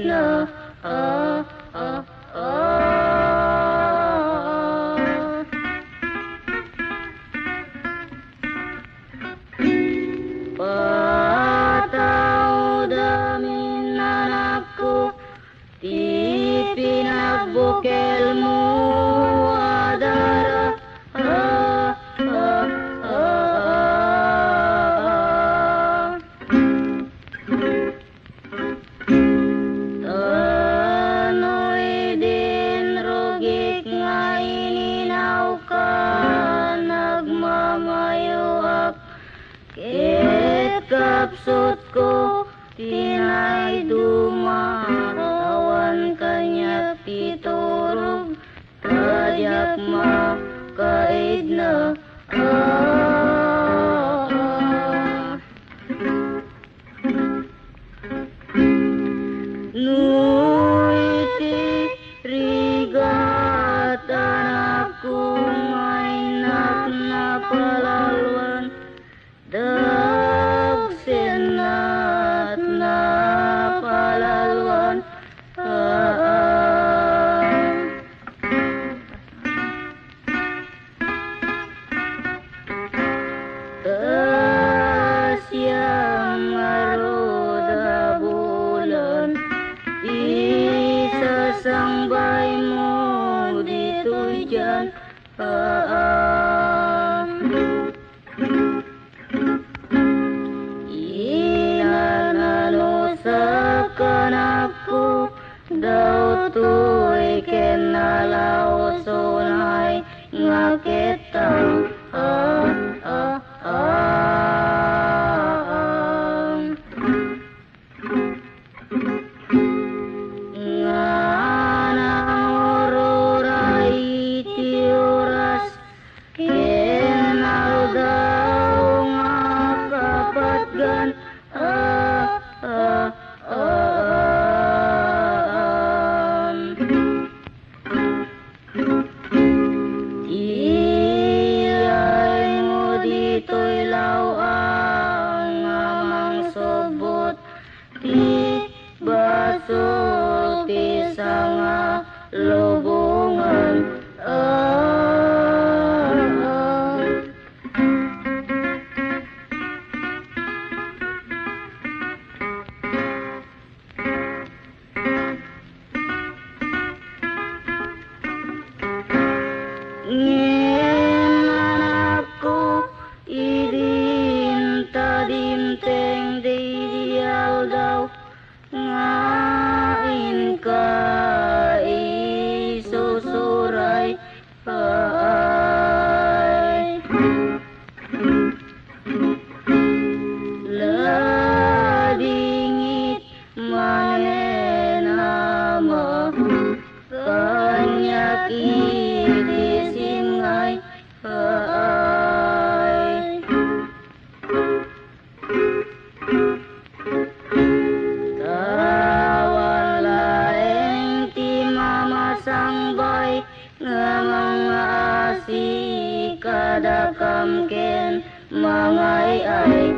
na Patao damin anakku, di pinagbukel mo adara. Tanoy din rugik nga ininaw ka, nagmamayuak. Ket kapsut ko, tinay dumatawan kanyak titurog, kadyak makaid na Nuiti rigat anakku mainak na palaluan, dagsenat na palaluan. Tasyang aroda bulan, isasangbay mo dito'y dyan. Inanalo sa kanakku, daw to'y kenalaosonay nga ketang nga nangururay iti oras, kenal daw nga kapatgan. Iyay mo dito'y lawang amang sobot, ti baso ti sanga lubungan. Ngem anakku, idin tadimteng di diyaw daw, ngain ka isusuray. Ladingit manen ama, kanyak itisingay. Tawan laeng ti mamasangbay, nga mga asi kadakam ken mangay ay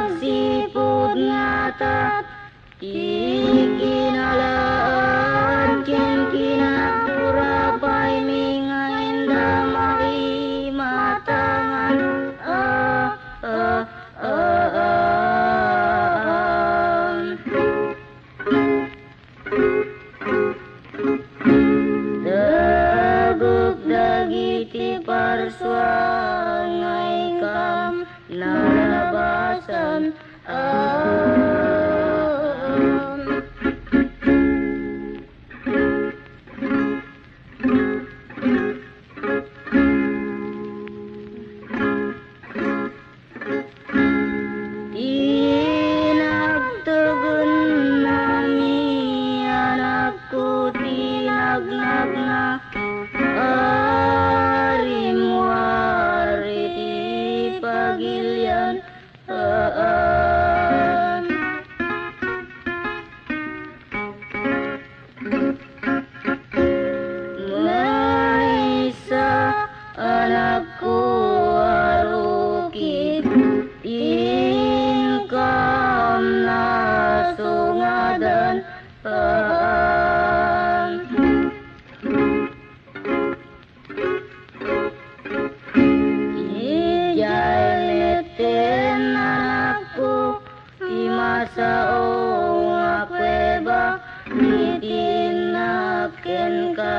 agsipod nga ta, ikinalaan ken kinaturapay mingain damay matangan. Dagok dagiti parswa ngay kam nalabasan. Tinagtugon nami anakku, tinagnag na arimwari ti pagilyan.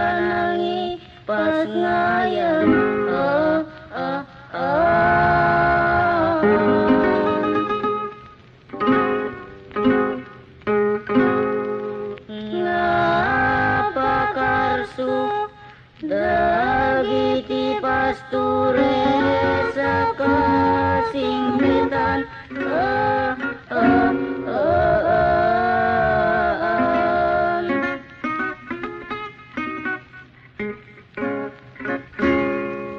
panangi pas ngayan ngapakarsu dagiti pasture sa kasingkitan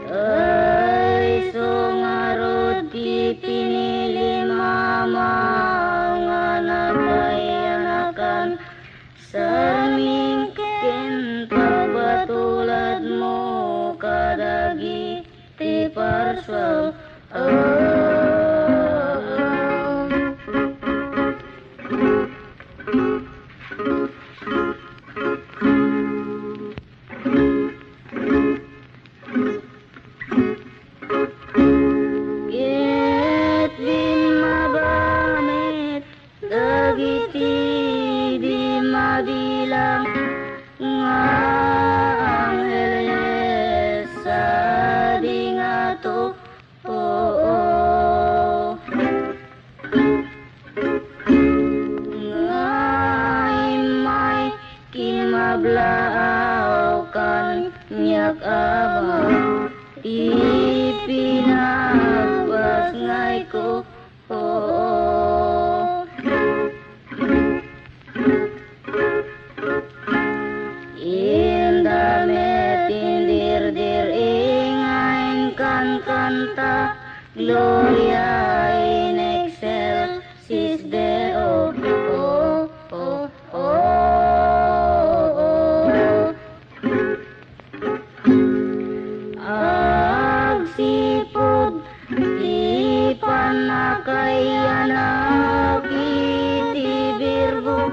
ay sungarod ti pinili mama nga napayanakan sarming ken pagbatulad mo kadagi ti parswal Get bin mabamit dagiti di mabilang nga angheles sa di nga to nga imay kimablaaw kan nyak abang ipinagpas ngay ko indame tindir-dir ingain kan kanta Gloria in excelsis Deo agsipod di panakayanak iti Virgo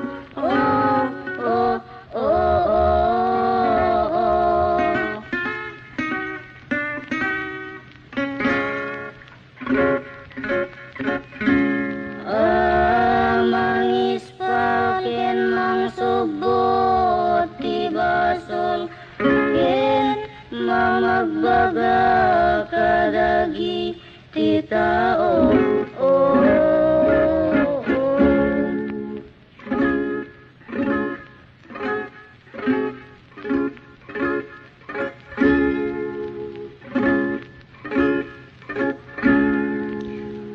mangis paken mangsugot ti basol ken mamagbaga kadagi ti tao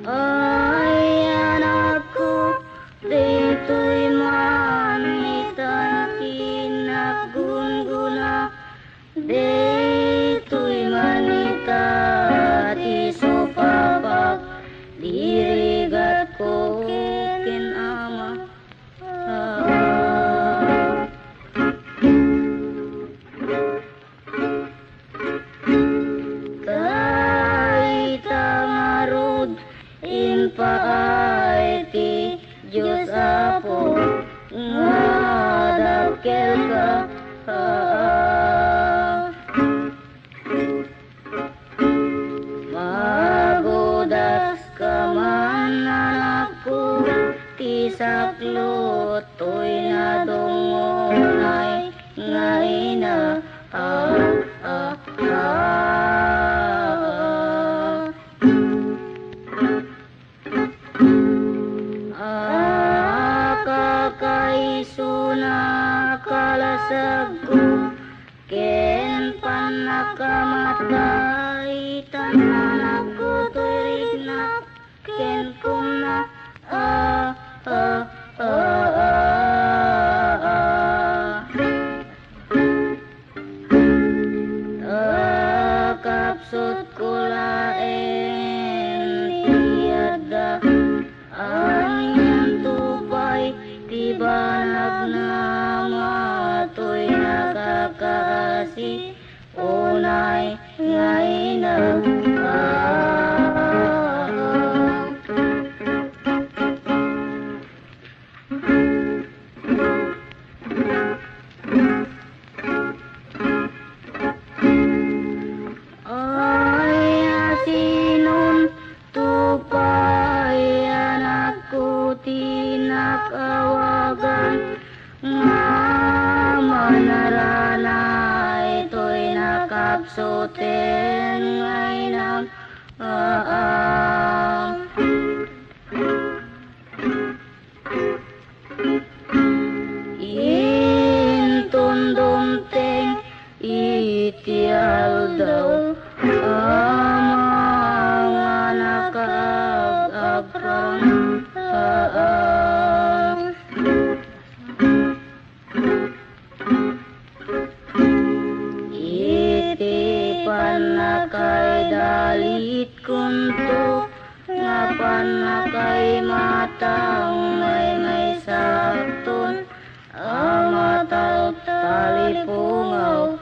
ay anakku dito'y manita kinagunguna dito'y manita ti sopapak dirigat ko ken ama kaita ngarod in paay ti Diyos Apo nga dakkel ka magodas ka man anakku ti saklot to'y nadungonay nga ina kakaisuna kalasag ko ken panakamatay tanan ako to'y rignak ken kumna kapsot ko laeng tiada anyang tupay ti banag na matoy nakakaasi unay ngay na ay asino absuten ngay nam intundumteng itial daw mga nakag-agrang iti panakay dalit kunto nga panakay matang may sakton amatal talipungaw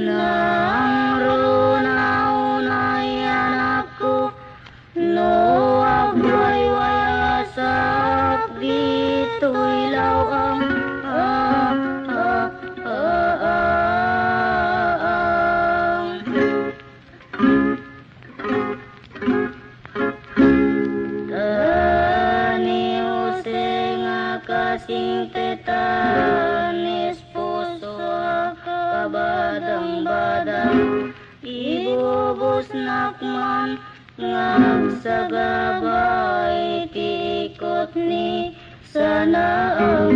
nang runaw na anakku no agway-wayasak dito'y lawang tani Jose nga kasing tetanis puso kabadang-badang ibubos nakman ngagsagabay tiikot ni sanaang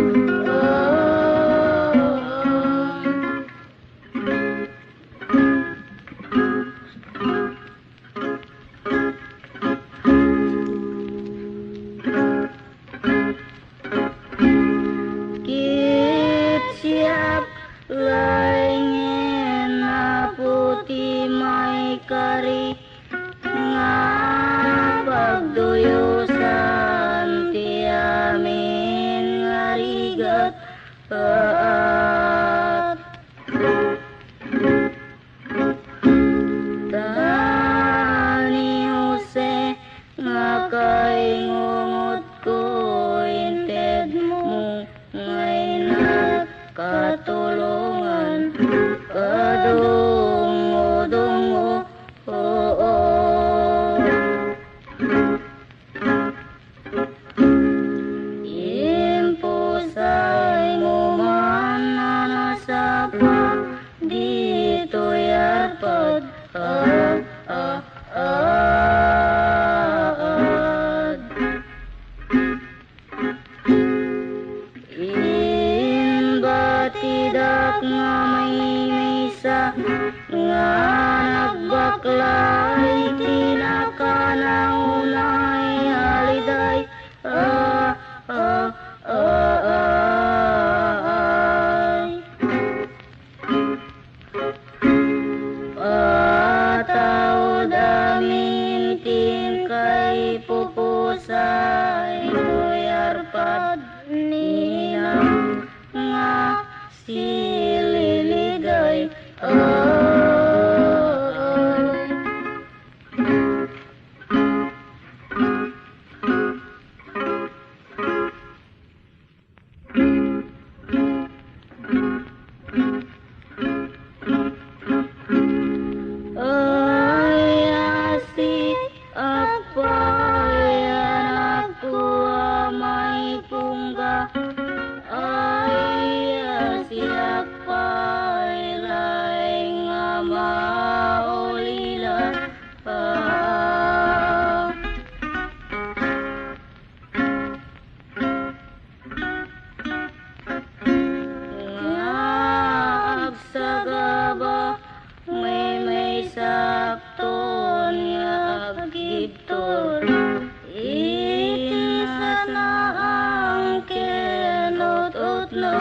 kit siap laingin na puti may kari nga pagduyusan ti amin nga rigat tani Jose nga kaingungot ko inted mo ngay nakatulungan kadungo-dungo impusay mo man na nasapa dito yarpad batidak nga may misa nga nagbaklay tinakanaunay haliday patawad amin tingkay pupusay yarpad ninang nga sililigay ayasi apay anakku may pungga ayasi apay laing maulila agsagaba may sakton nga agibtor insa na ang kenot-ot no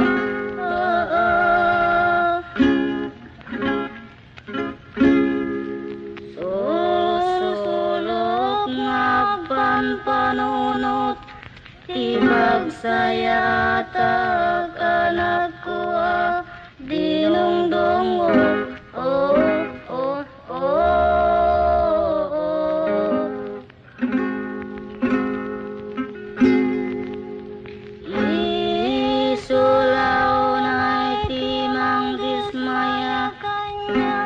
susulok nga panpanunot tibag saya tak anak ko dinungdong isulaw na timang dismaya kanya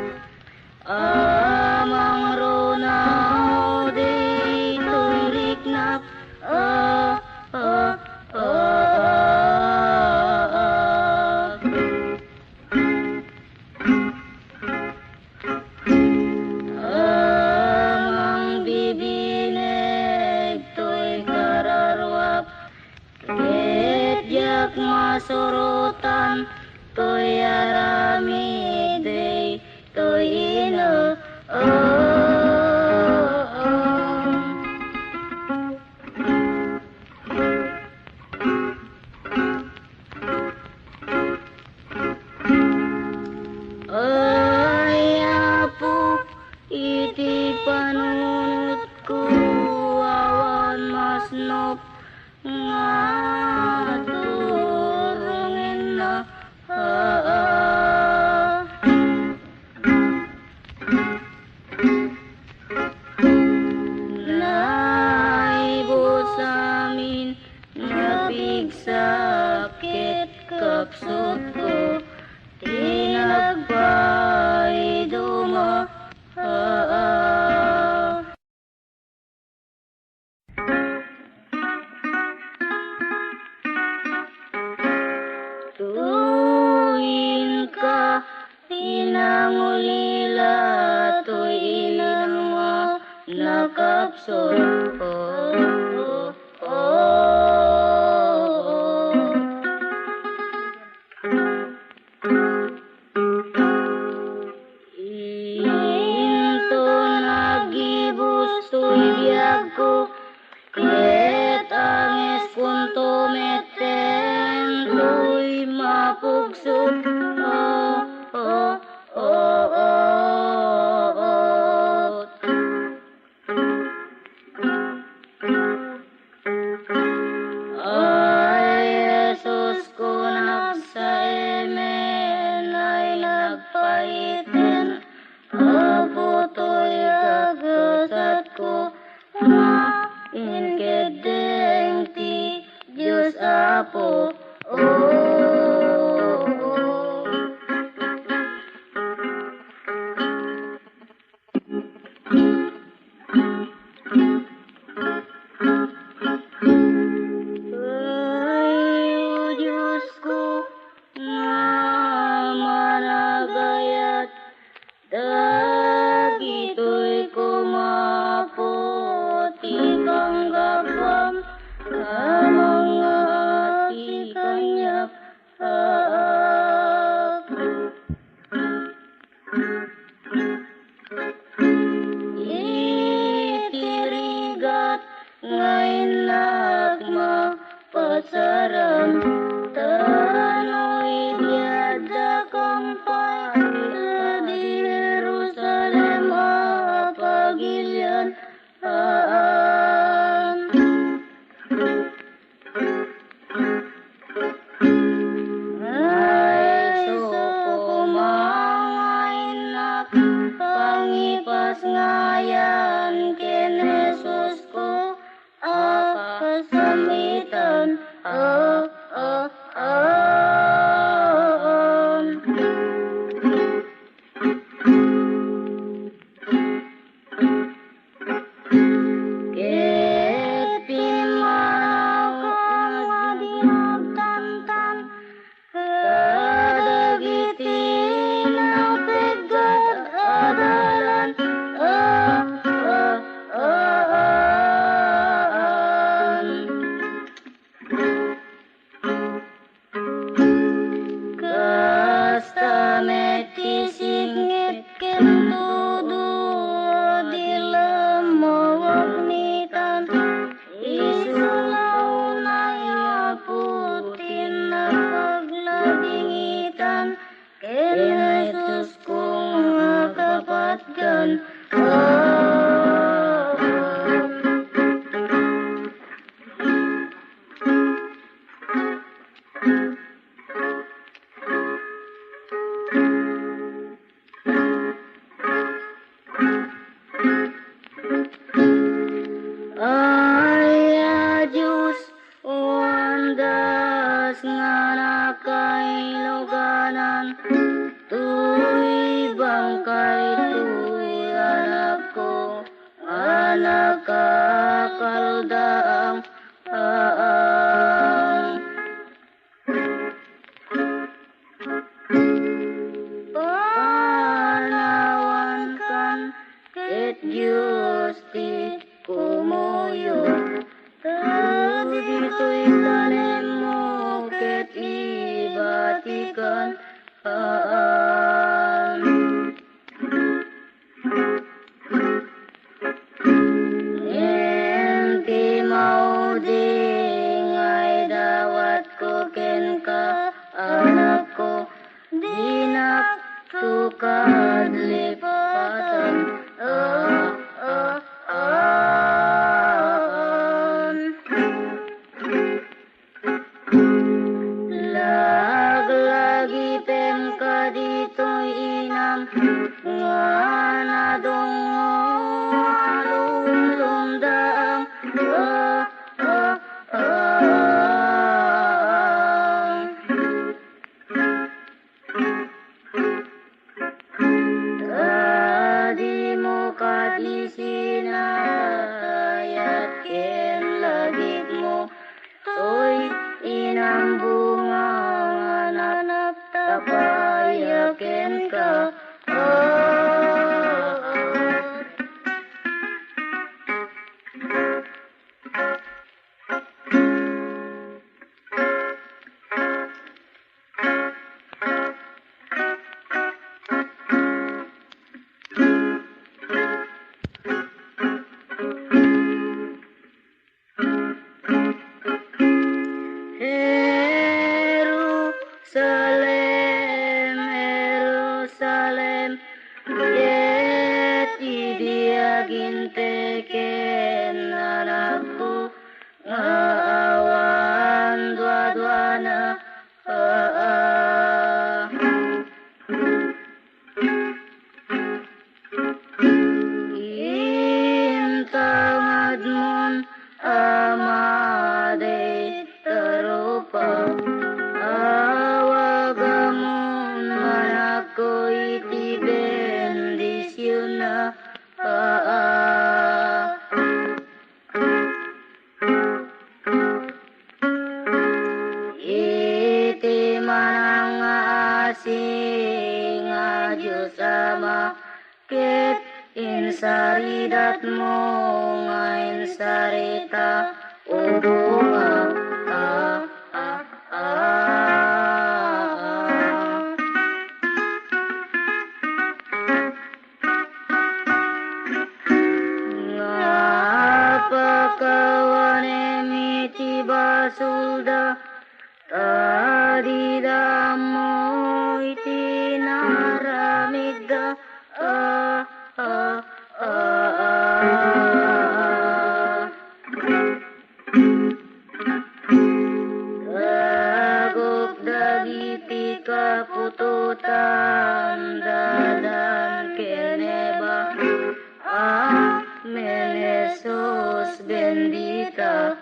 iti panunotku awan masnop ngaturungin na naibot samin ngapig sakit kapsot ko tinagpaiduma tuwin ka inangulila tuwin mo nakapsot into nagibus tuy biyag ko ket angis punto meten tuy mapugsok ay Jesus ko nagsaemen ay nagpaiten apo to'y kagasat ko inkedeng ti Diyos apo Diyos ko nga managayat dagito'y kumapoti kang gapam mga ati kanyap itirigat ngayon nagma pasaram tano'y diada kampay di Jerusalem apagilian ay sukumangainak pangipas ngayan ken Jesus ko akasamitan ket pimanaw madinagtantan kadagiti napegat adalan kasta metisingit kentudu dilam mawagnitan isulaw na yaputin na pagladingitan ken Jesus kong makapatgan ay Diyos wandas nga nakailoganan tuy bangkay tuy anak ko anak kakaldaang panawan kan ket Diyos ti kumuyo dito'y tanim mo ket ibatikan enti mauding ay dawat ko ken ka anak ko dinak tukad lipatan nganadong alulumdaang tadi mo kadlisinayat ken lagit mo toy inambunga nganap tapayaken ka Jerusalem, Jerusalem, yeti dia ginteken anakku ngaawan dua-duana intangadmon amade terupa awagamun manako iti bendisyuna iti manang asing Diyos Ama ket insaridat mo ngayon sarita ubunga ngapakawanem iti basulda tadi damo iti naramidda kagok dagiti kapututan dadan keneba Amen Jesus bendita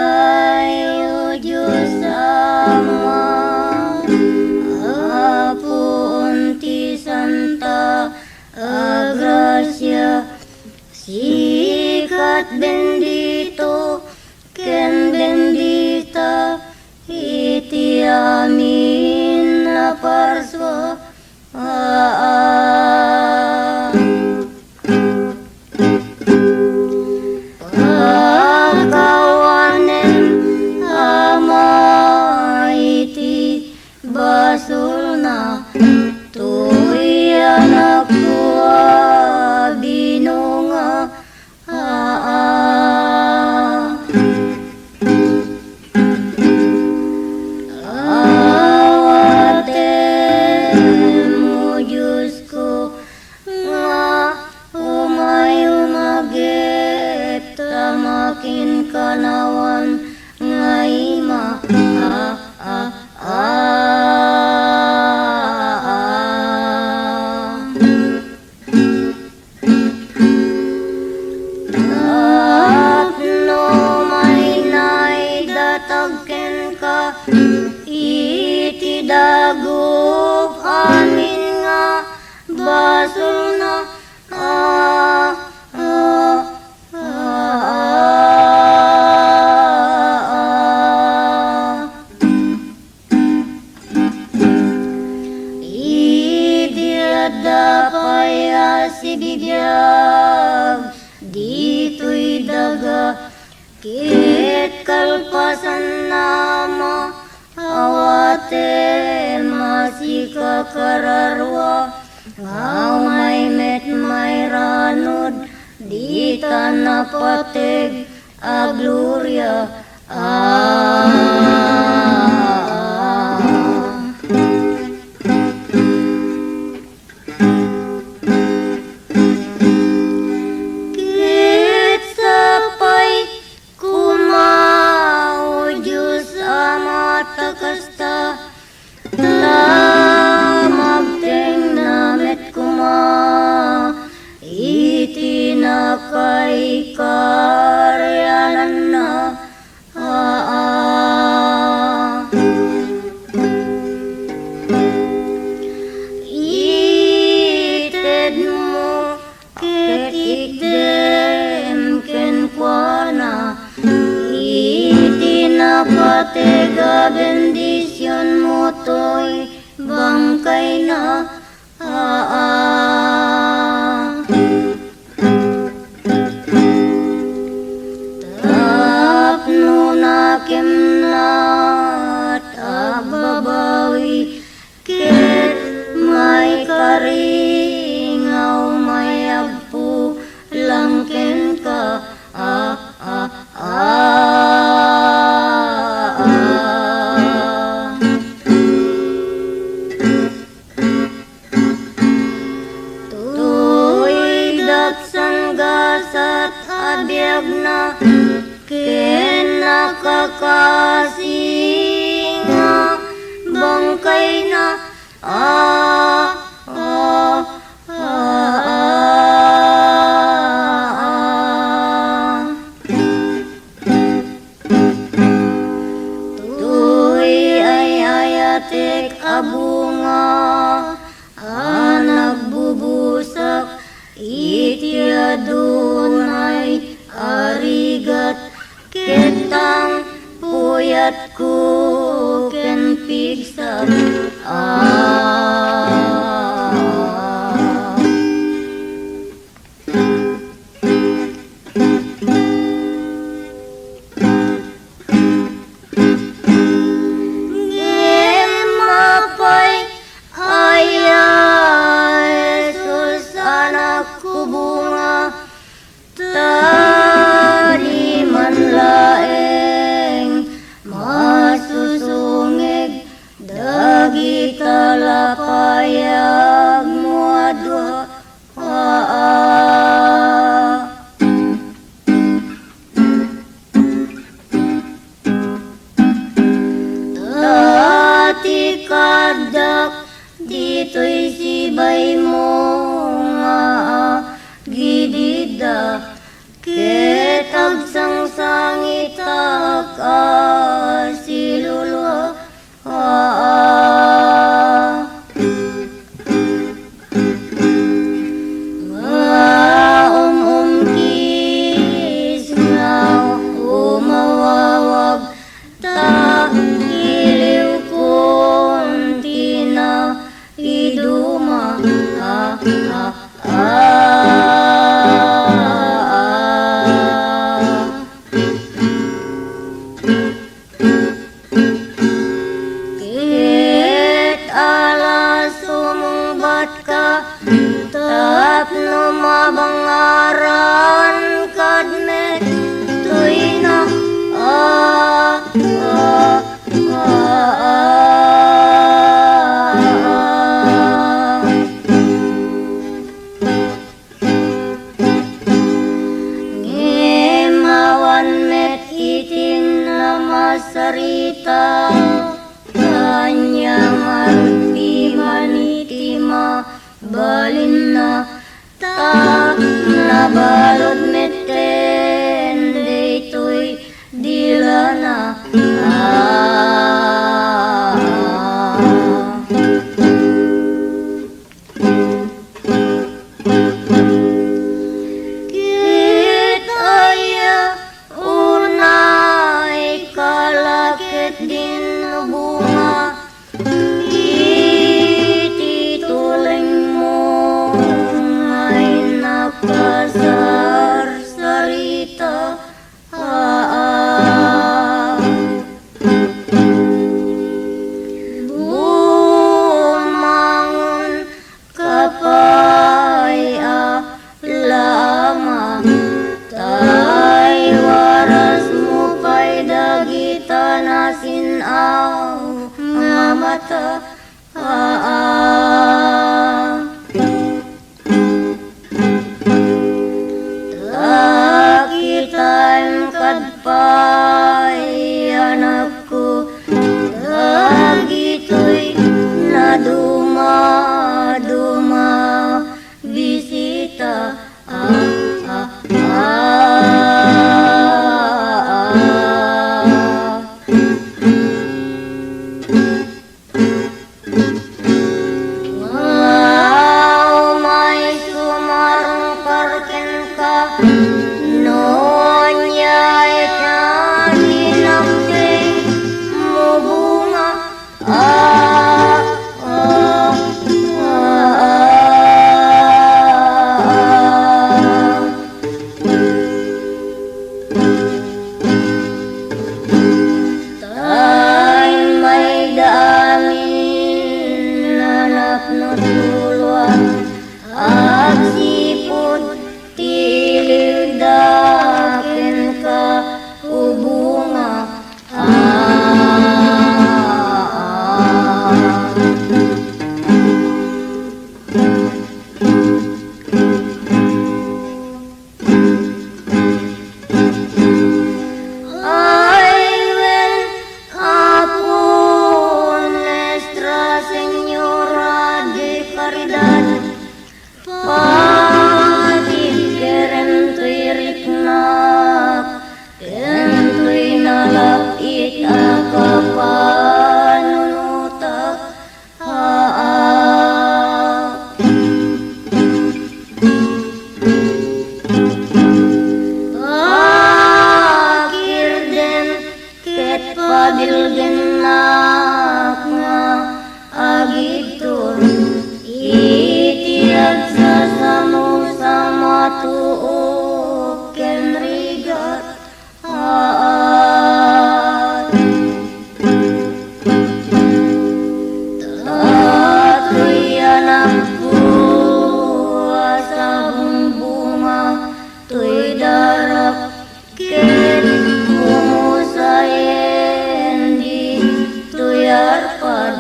Ayo Diyos Ama Apunti Santa Agracia sikat bendito ken bendita iti amin na parswa pagkawanen ama iti basulna tuy anak ko binunga awatem mo Diyos ko nga umayumaget tamakin kanawan nga ima iti dagop amin nga basulna idadapaya sibigyan dito'y daga ket kalpasan nama awate masika kararwa ngaway met may ranod di tanah pateg a gloria nakaikaryanan na ited mo ket ikdem ken kuana itinapatega bendisyon mo to'y bangkay na tapno na kemnat ababawi ket may karingaw may agpu langken ka Tuy daksan gasat abiyag na ken nakakasinga bangkay na Tuy ay ayatek abunga nagbubusak itya dunay arigat ketang puyat ko ken pigsak Gemapay Jesus anak ko bunga tadi man laeng masusungig dagi talapayag mo adwa Tati kadak dito'y sibay mo nga gidida ket agsangsangit silulwa umkis nga umawawag ta iliw konti na iduma Ket alas sumungbat ka tapno mabangaran kadmet tuy na Ngemawan met itin na masarita kanyang arti manitima balin na ta nabalod meten daytoy dila na Kitaya unay kalakit din Nonya'y kaninakting mubunga. Tay may daamin nanap no tuluan agsipod tilig daken ka ubunga. Ay, wen kapon Nuestra Señora de Caridad, patid kerem tuy riknak, ken tuy nalapit akapanunutak. Akirden ket pabilgenak nga agitur itiag sa sama tuok ken rigat. Tatoy anakku asa bunga tuy darap ken umusayen di tuy arpad.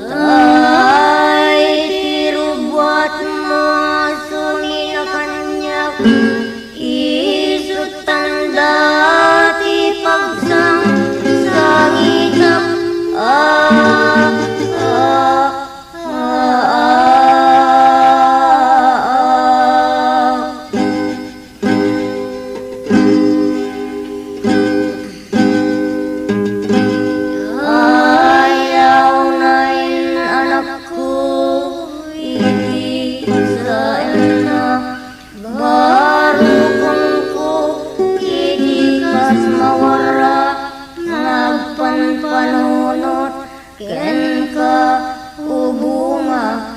Tay tirubuat mo suminakanyak isut tanda ti pagsang sangitak. Ayaw nain anakku iti sa ena baru kungku iti kas mawara nagpanpanunot ken ka ubunga.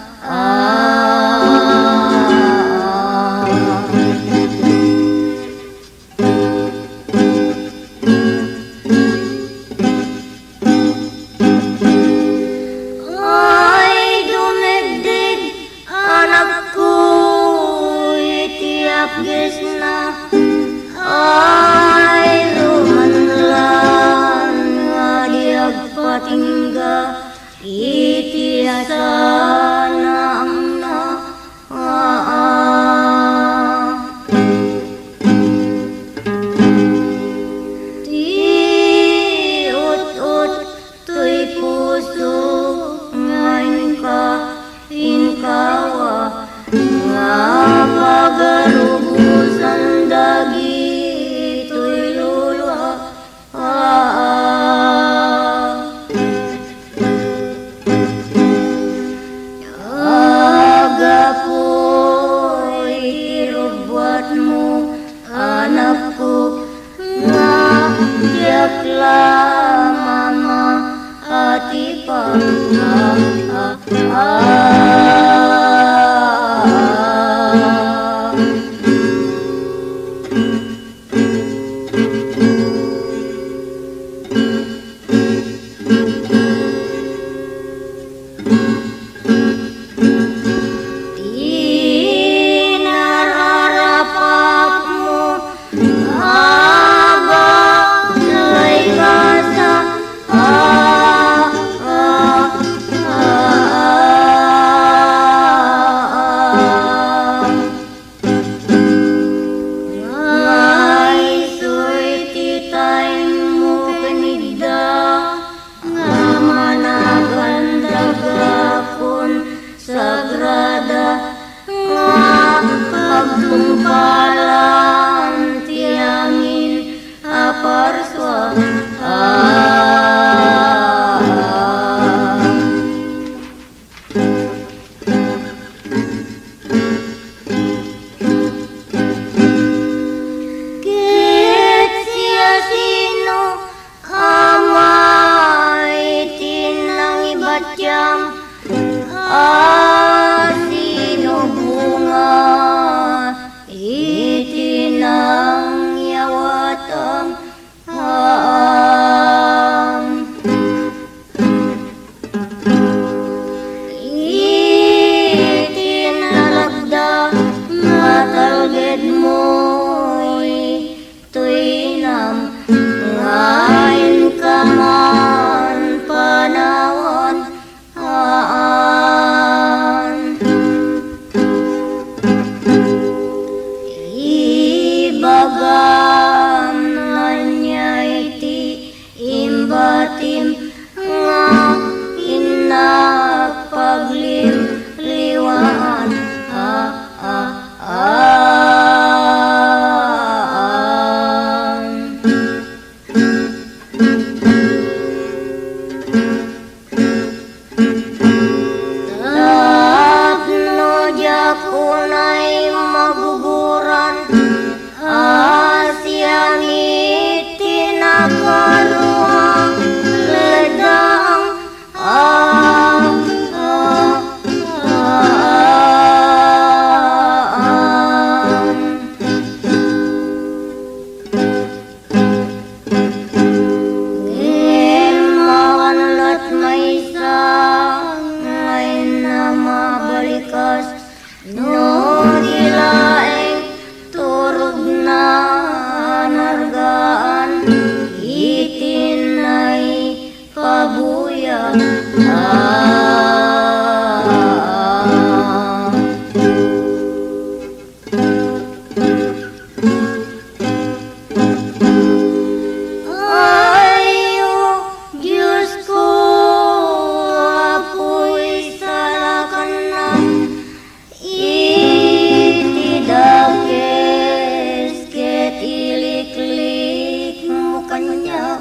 Ay, dumigdig anakku iti apges na. Ay, lumanlan nga diagpatingga iti asanang na. Ti ut-ut tuy puso ngayon ka inkawa nga pagarubusan dagi tuy lulwa. Agapoy irubuat mo anakku nga yakla mama ati pa. Inararapakmu aba lay kasa. kabuya ayo Diyos ko apoy salakanan itidakes ket ilik-lik mo kanya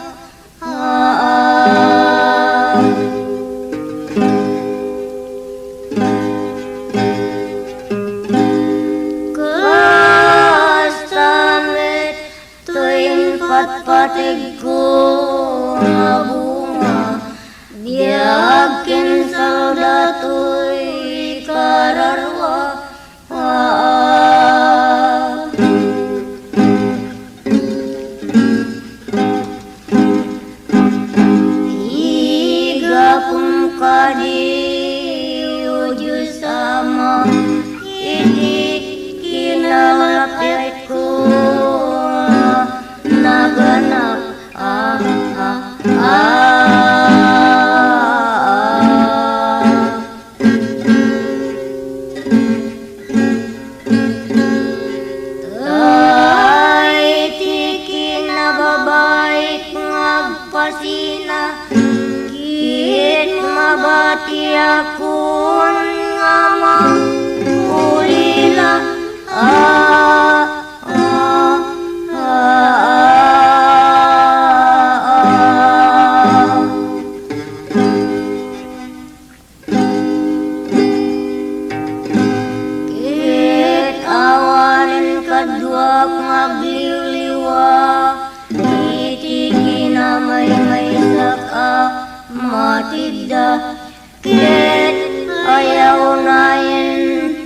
kastamet tuwing patpatig ko nga bunga biyakin saldato'y kararwa igapong kadiyo Diyos Ama iti kinalapit ko naganap tay tiki nababait ngagpasina kit mabati akon nga maulila kit awanin kadwak magliwliwa iti kinamay-may saka matida ket ayaw na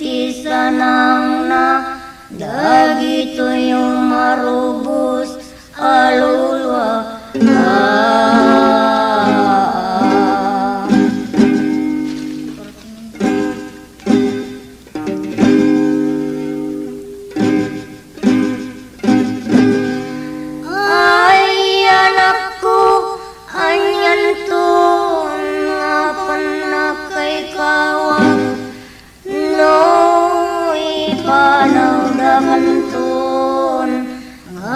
ti sanang na dagito yung marubos alulwa ay anak ko anyan to nga panakay kawang no ipanaw daman ton nga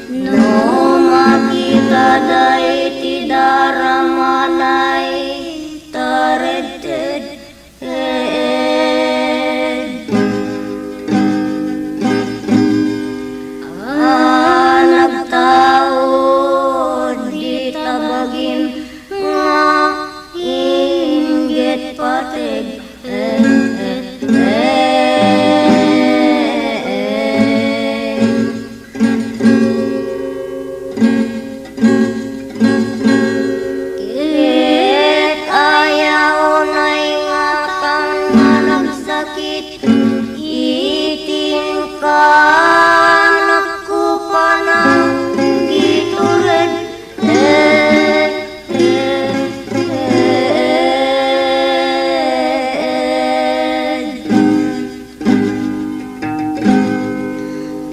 no makita dayti daramanay tareted nagtao di tabagin nga inggit patig Kit ayaw na'y ngatang nga nagsakit iting ka nakupanang gitured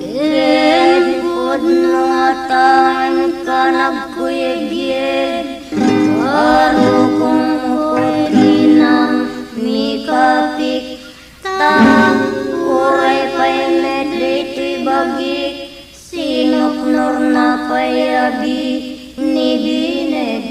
Kit pud ngatan ka nagkuyeg-yeg Waro kong mukutinang mikapik ta uray pa'y medrito'y bagik sinuknor na payabi ni bineg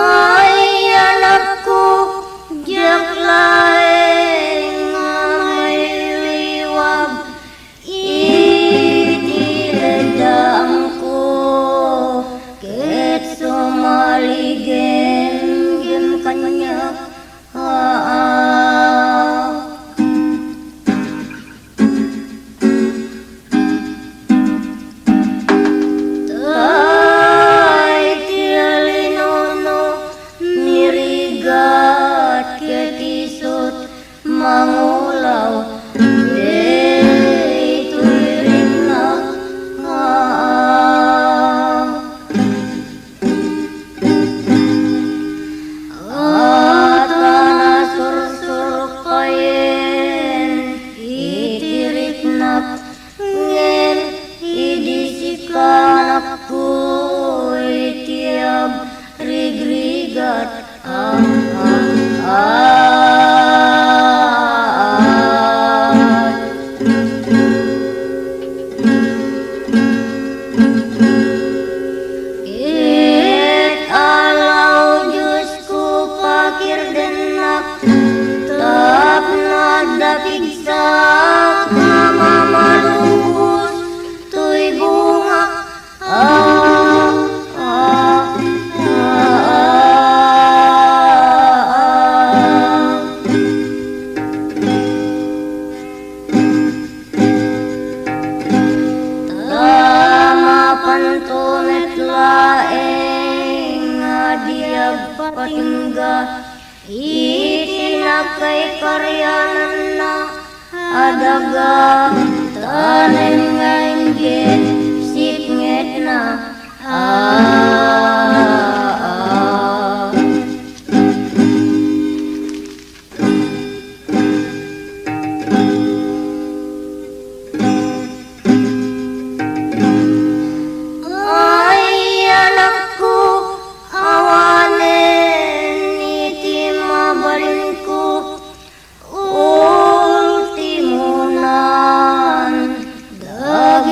Ay anak ko, diyak laeng nga may liwag itiledang ko ket sumaligem gem kanyak Tay tialinono nirigat ketisut mangulaw ito'y rinnak at nasursur kayen itiriknak ngem idisikanak ko itiab rigrigat Kit alaw Diyos ko pakirdenak tap nadapigsak na mamalubos to'y bunga Pantunet laeng ngadiag patingga itinakay karyanan na adaga tanem ngainggit siknget na Ay anak ko, awanen iti mabalin ko ultimo nan dagi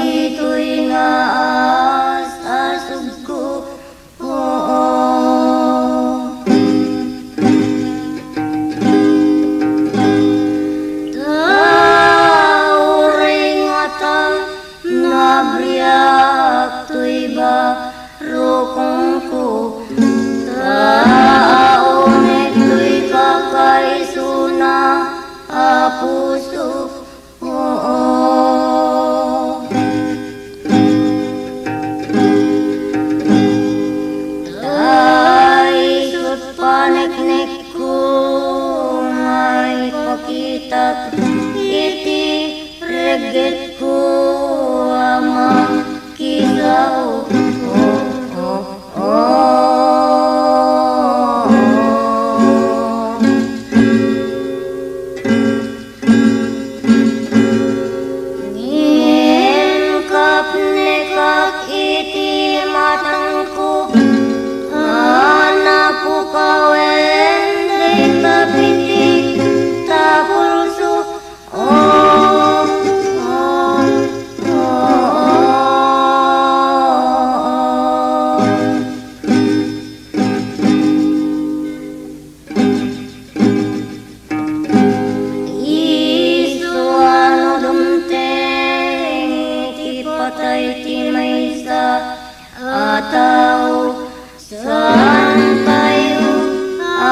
say ti maysa ataw saan tayo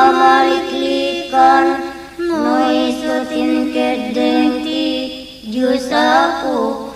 amaliklikan noy sutin kedeng ti Diyos ako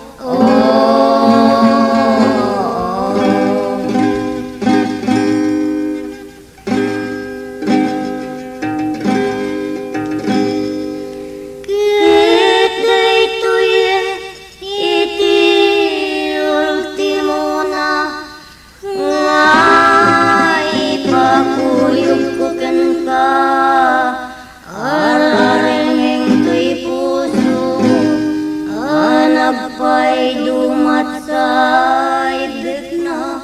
pa'y dumat sa ibig na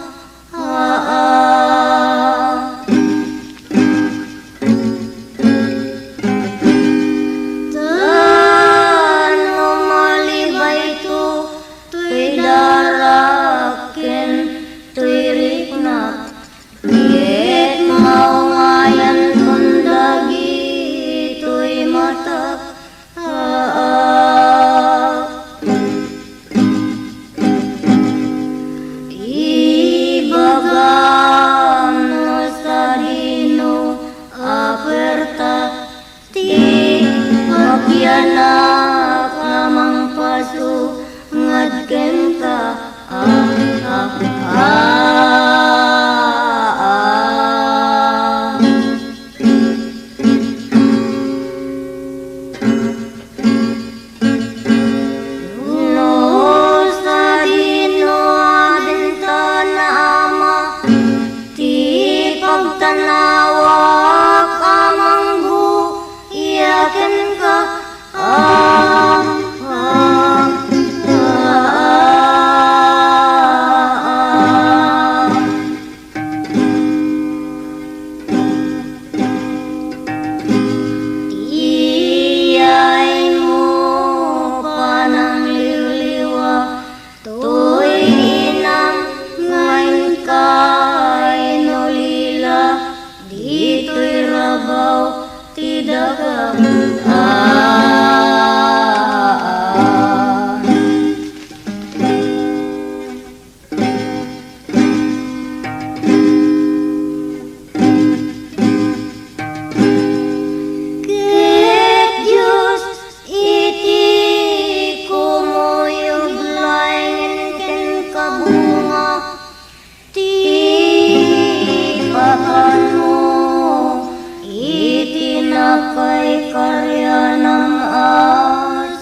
Tano malibay to, to'y darakin, to'y rikna Yet maungayan kundagi, to'y matak Anak amang pasu ngadken ka No sa dino bintana ama ti pagtanawak amang bu iyaken ka Iyay mo panang liwliwa to'y inam ngayon kay nulila dito'y rabaw ti daga Kay karya ng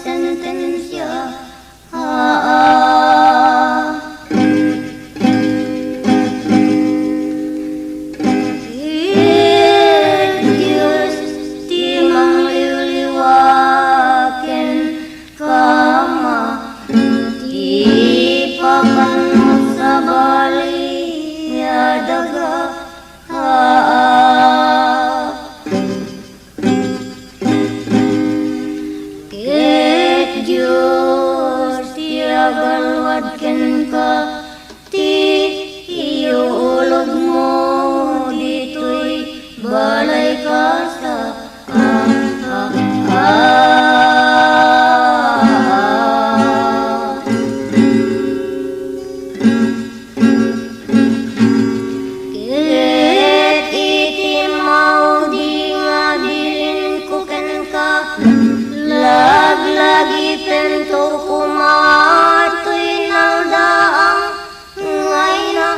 sentensya Diyos ti mangliwliwaken kama ti pakanot sa bali yadaga Diyos tiyagalwadken ka ti iulog mo dito'y balay ka sa Ket itimaw di nga bilin ko ken ka Lagi pento kumatoy ng daang ngay na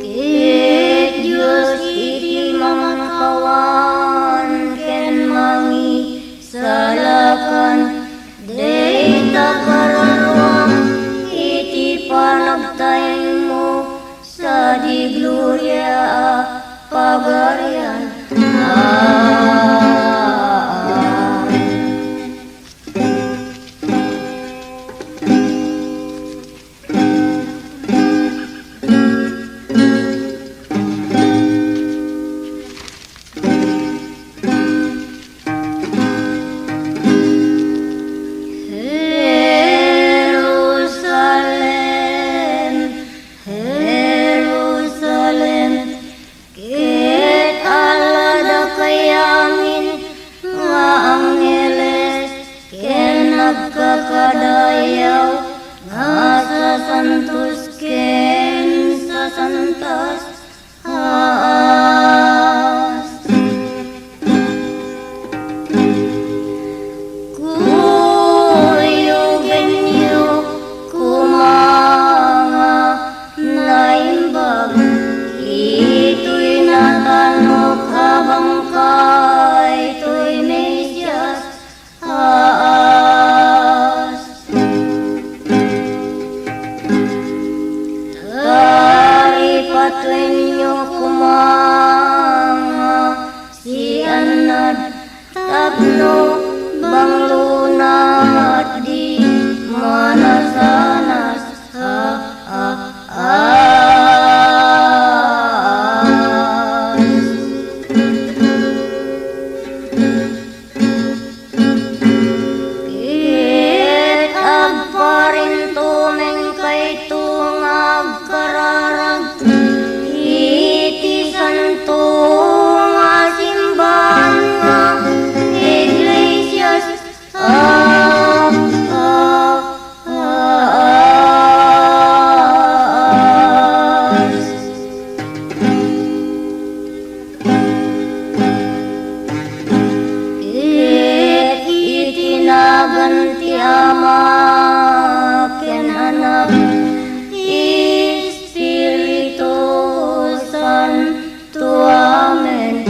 Ket Diyos iti mga kawan ken mangi salakan Data karalwang iti panagtayin mo sa di gloria pagarian. Jerusalem, Jerusalem. Patuinyo kumanga si anad tapno banglunat di manasanas Kit agparin tumeng kay tungag kararag iti santo nga simbahan nga iglesias itinagan ti Ama ken Anak Espiritu Santo. Amen.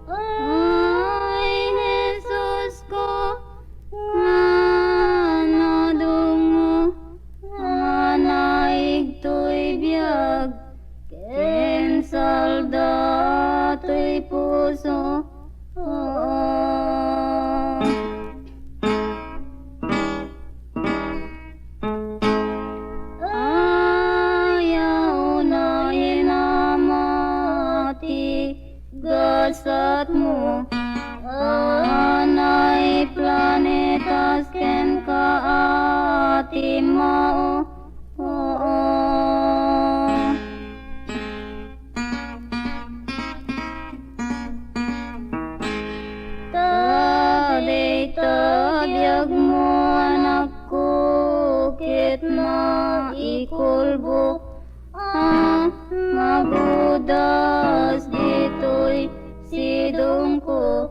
Ay, Jesus ko, nga nadungo, nga naigto'y biyag, ken salda to'y puso. Ayaw na inamati gasat mo, anay planetas ken kaati mao. Taday tabiyag mo anak ko, ket maikulbo magudas dito'y sidong ko.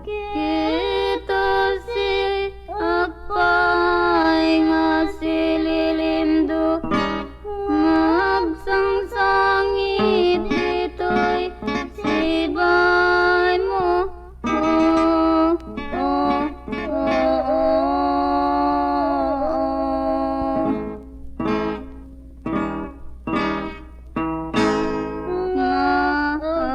Kita si agpay nga sililimdo, magsangsangit dito'y sibay mo.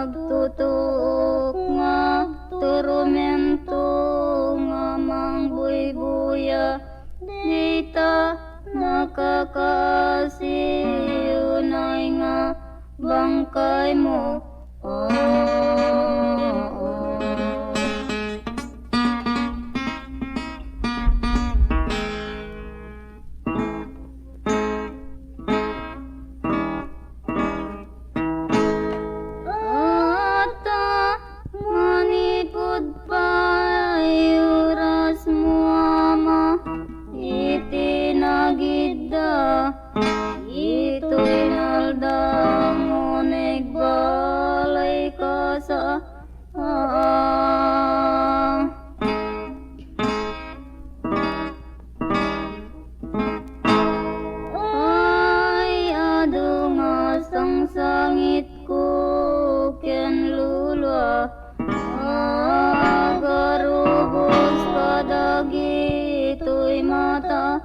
Agtutok nga tormento nga mangbuybuya, dita nakakasiyunay nga bangkay mo. Ata manipod pa oras mo Ama, itinagidda ito'y naldang nagbalay ka sa ay ado nga sangsangit ko ken lulwa, agarubos kadagito'y mata.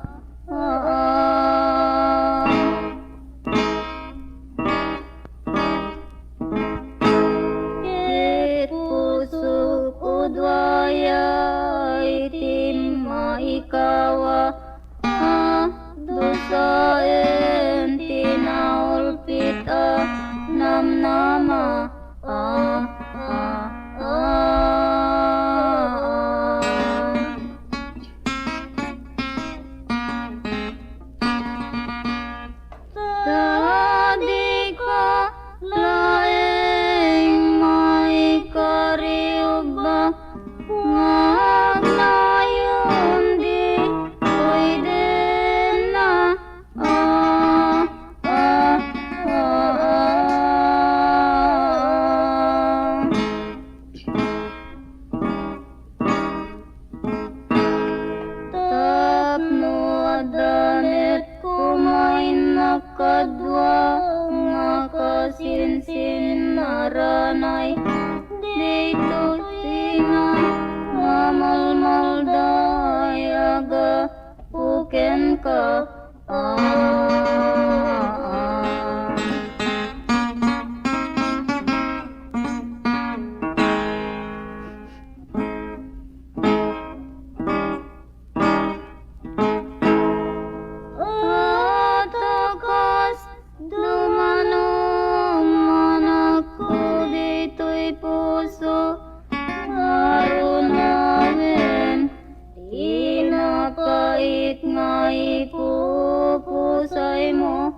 Ket puso ko dwaya itim maikawa, dosaen tinaulpit namnama. Tadi ka laeng may kariog ba, nga nayon di ka. Takas dumanong manako dito'y puso aron namin tinapait nga ipupusay mo.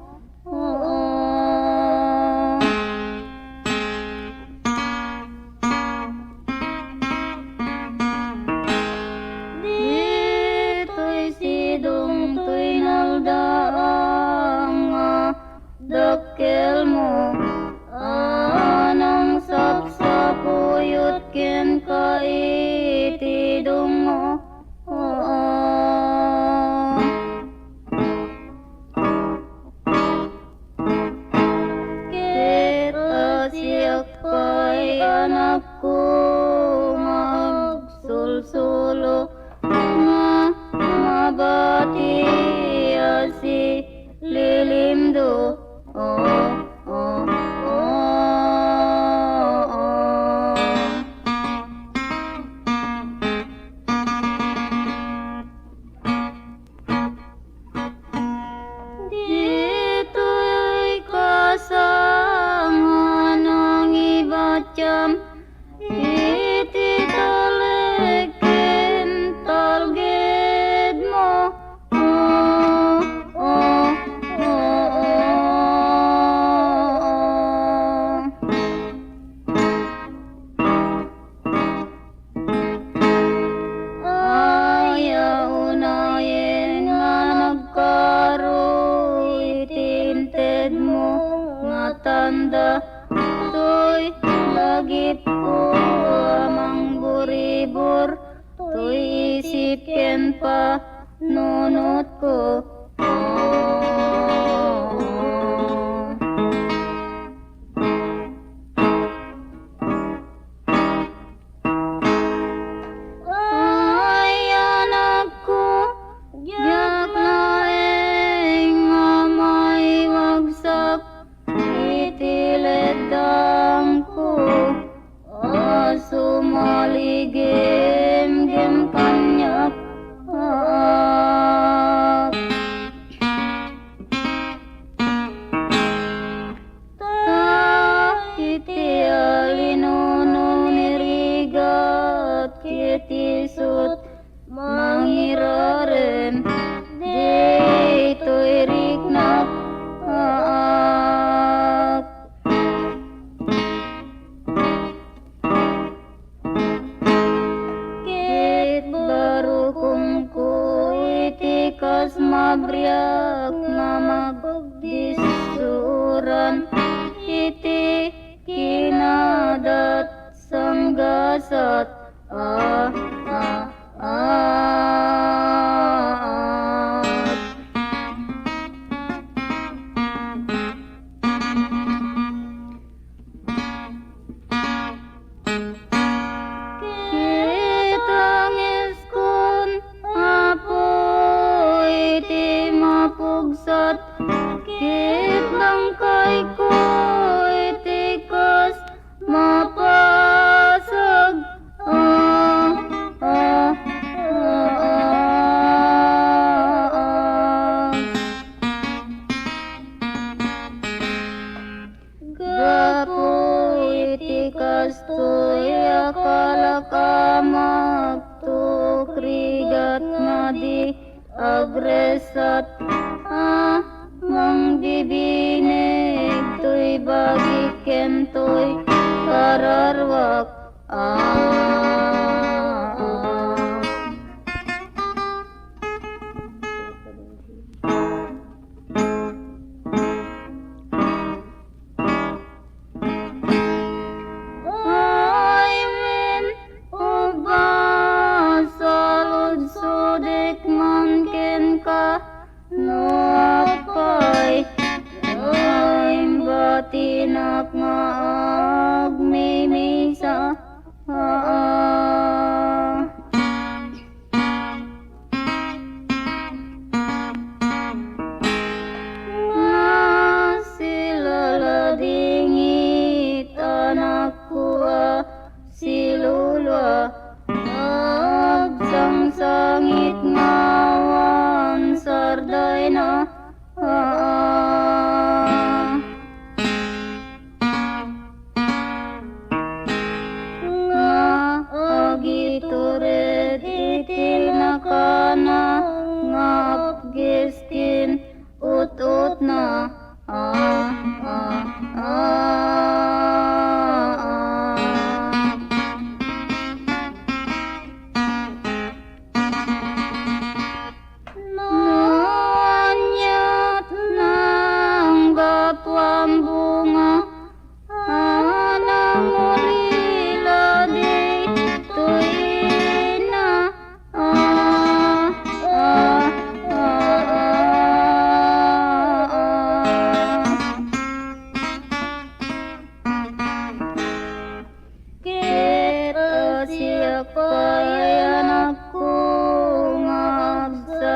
Dito'y sidong to'y naldaang nga dakkel mo anang sapsapuyot ken kaitidong mo. Kita siyak pa'y anak ko nga agsulsulo nga mabati si lilimdo. Dito'y kasangan ng ibatyam iti talekin talged mo. Ayaw unayin nga nagkaroy tinted mo nga tanda to'y lagip ko amang buribor to'y isip ken pa nunot ko. Ay anak ko yak laeng nga may wagsak itiledang ko sumaligim gem kanyak. Iti alinuno nirigat kitisut mangiraren dito'y riknak kit baru kungku iti kas mabriak nga magdisuran iti kinadat sanggasat. Kitangis kun apoy iti mapugsat kit langkay ko iti kas mapasag. Gapo iti kastoy akala ka magtukrigat nga di agresat mangbibinig to'y bagi ken to'y kararwak. Tinak nga agmimisa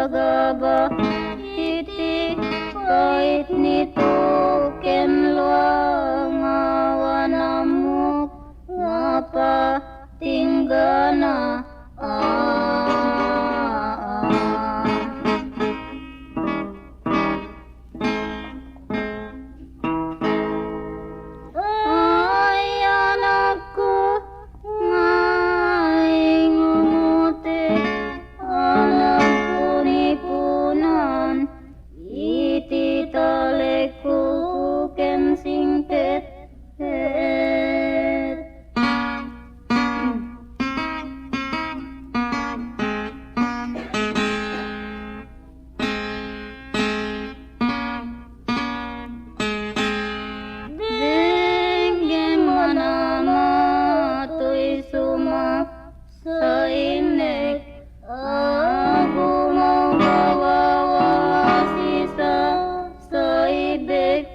sagaba iti pait nito kenluang awanamuk ngapa tinggana ay anakku ngaing umutik anak punipunan iti taleku ken singpet Dengge manama tuy sumak sa inek aku mau bawa sisa sa ibig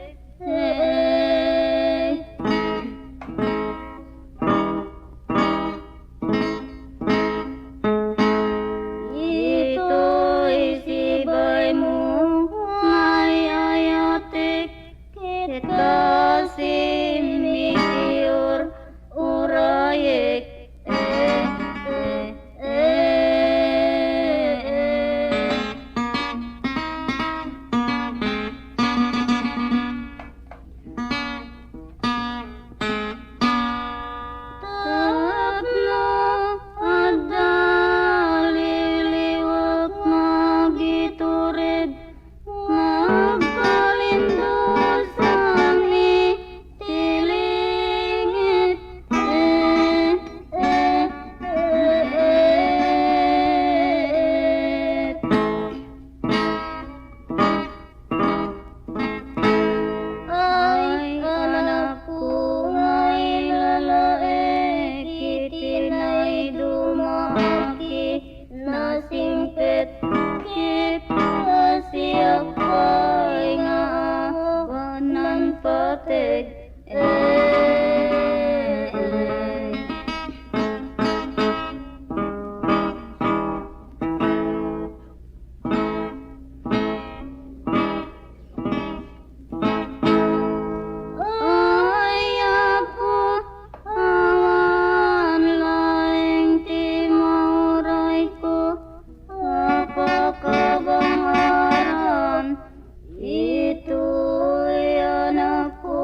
ito'y sibay mo may ayatik kita si meteor urayek Tapno ada liliwag magiturid magpalindo sa mi tilingit ay anakku ngay lalae kitinay dumaki na singpet kit siyak pa'y nga wanan patig ay apo awan laing ti mauray ko apakabangaran ito'y anakku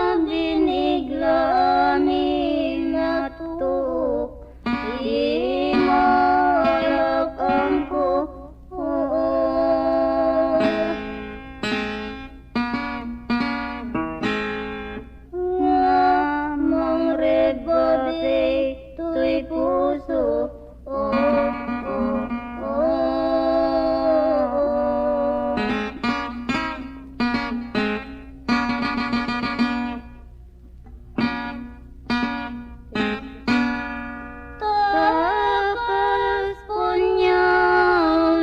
tabinigla aming atuk imalakang ko ngamang rebate tuy puso Tapos punya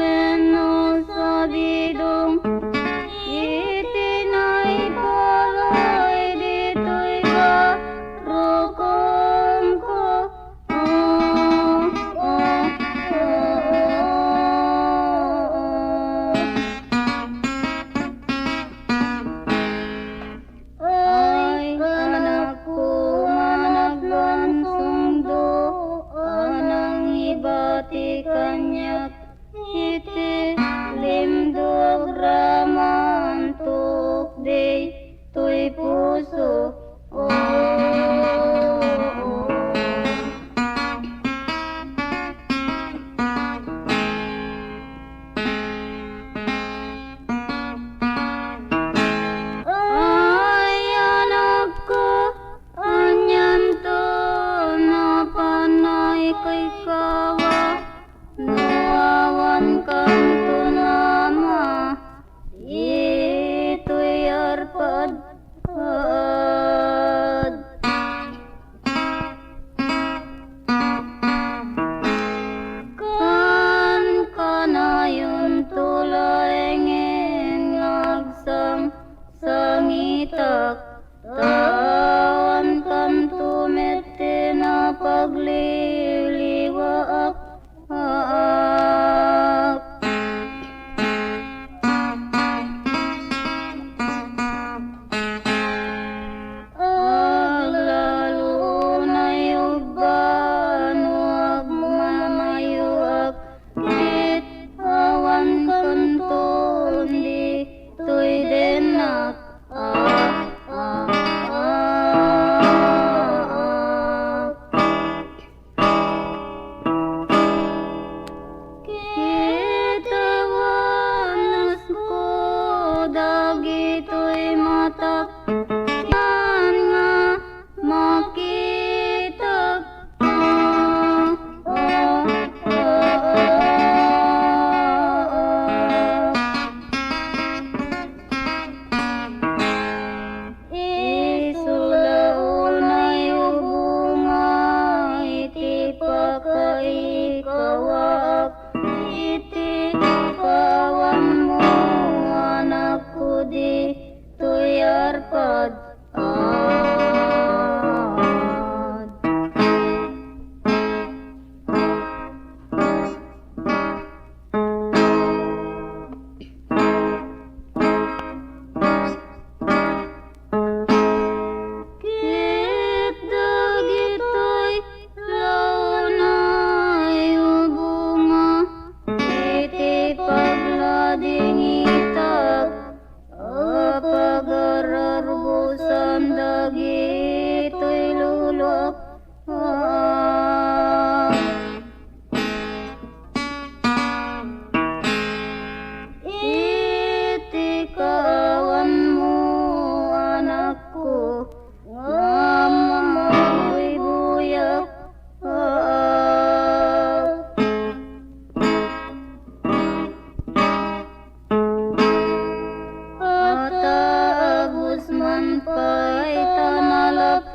weno sa bidong itinay palay dito'y karukom ko ay anakku managlan sundo anang ibati kanyak iti limdog raman tukdi tuy puso ay anakku anyan to na panay kay kawa nuawan kang tunama ito'y arpad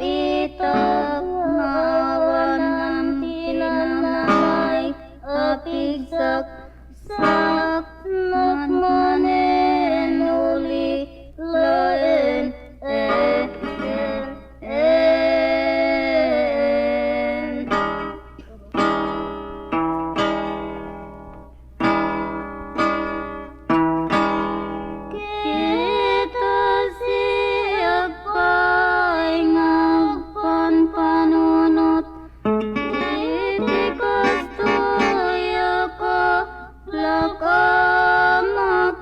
itag ngawan ng tinanay apigsak sak matmanen uli laen kita siap ngagpan panunot itikas tuya ko lakamak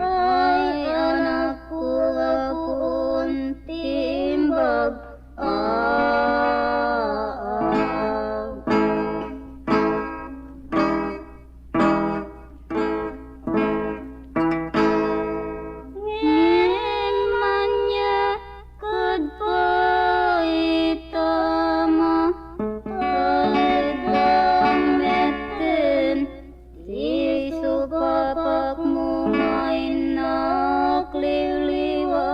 ay anakku apun timbag ngin manya kadpaitama alidang metin di supapak mo ngayon nakliliwa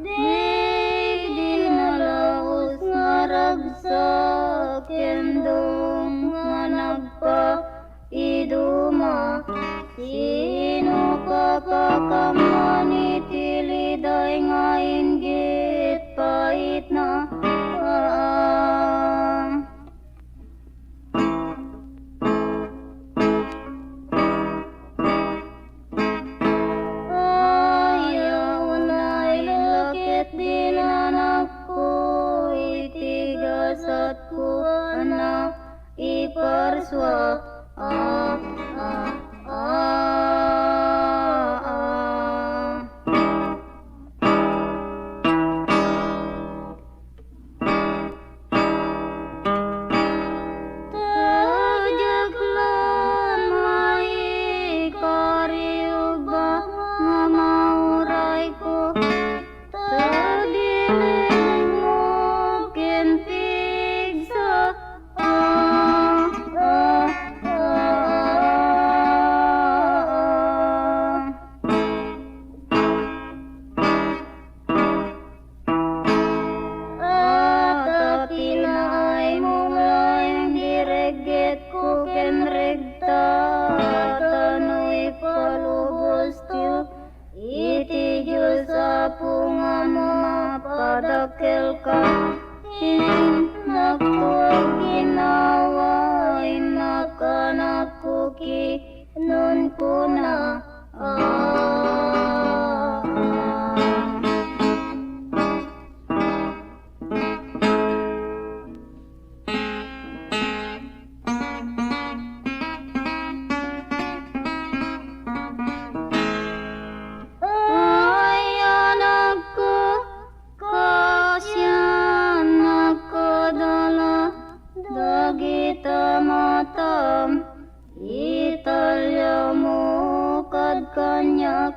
di nalaos nga ragsak kendong nga nagpaiduma sino kapakamani tiliday nga inggit pait na ayaw na'y lakit din anak ko itigasat ko na iparswa tajaglan may kariug ba nga mauray ko tadiling mo kinpig sa tapilay mo lang direget ko kenregta tanoy palubos til iti Diyos apungan mo mapadakel ka hinakot ginawa inakanak ko nun ko na ay anak ko kasyan nakadala dagita matam italya mo kad kanyak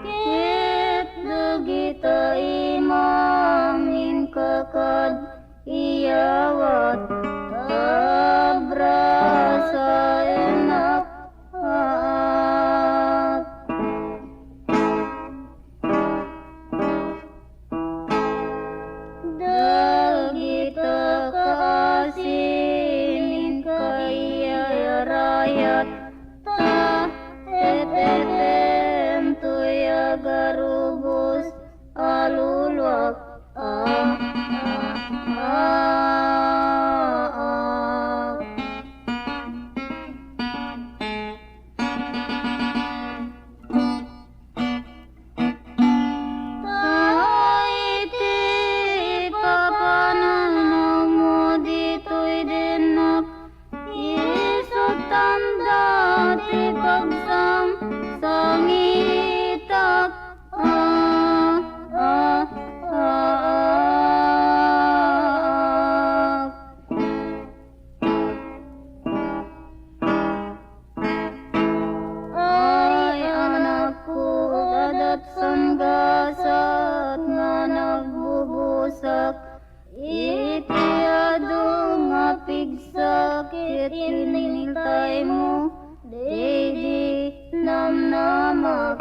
kit dagita imamin kakad iyawat abrasa enak dagita kaasinin kaya rayat ta etetem tuya garubus alulwak tanda ti pagsam sangitak ket kiniltay mo, di namnamak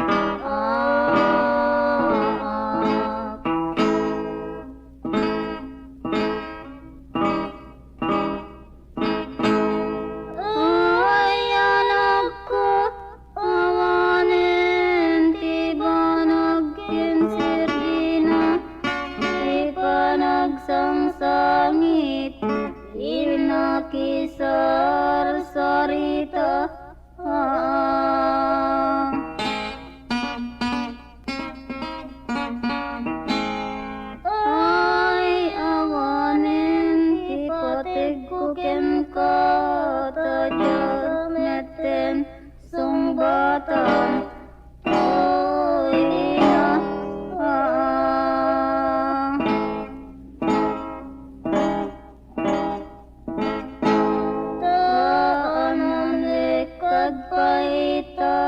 ay anak ko, awanen ti banagkinsir dina, di panagsangsangit, inakisar sarita. Ay awanen ti patig ko ken ka tadya meten sungbatan. Oy ina taanan lekad paita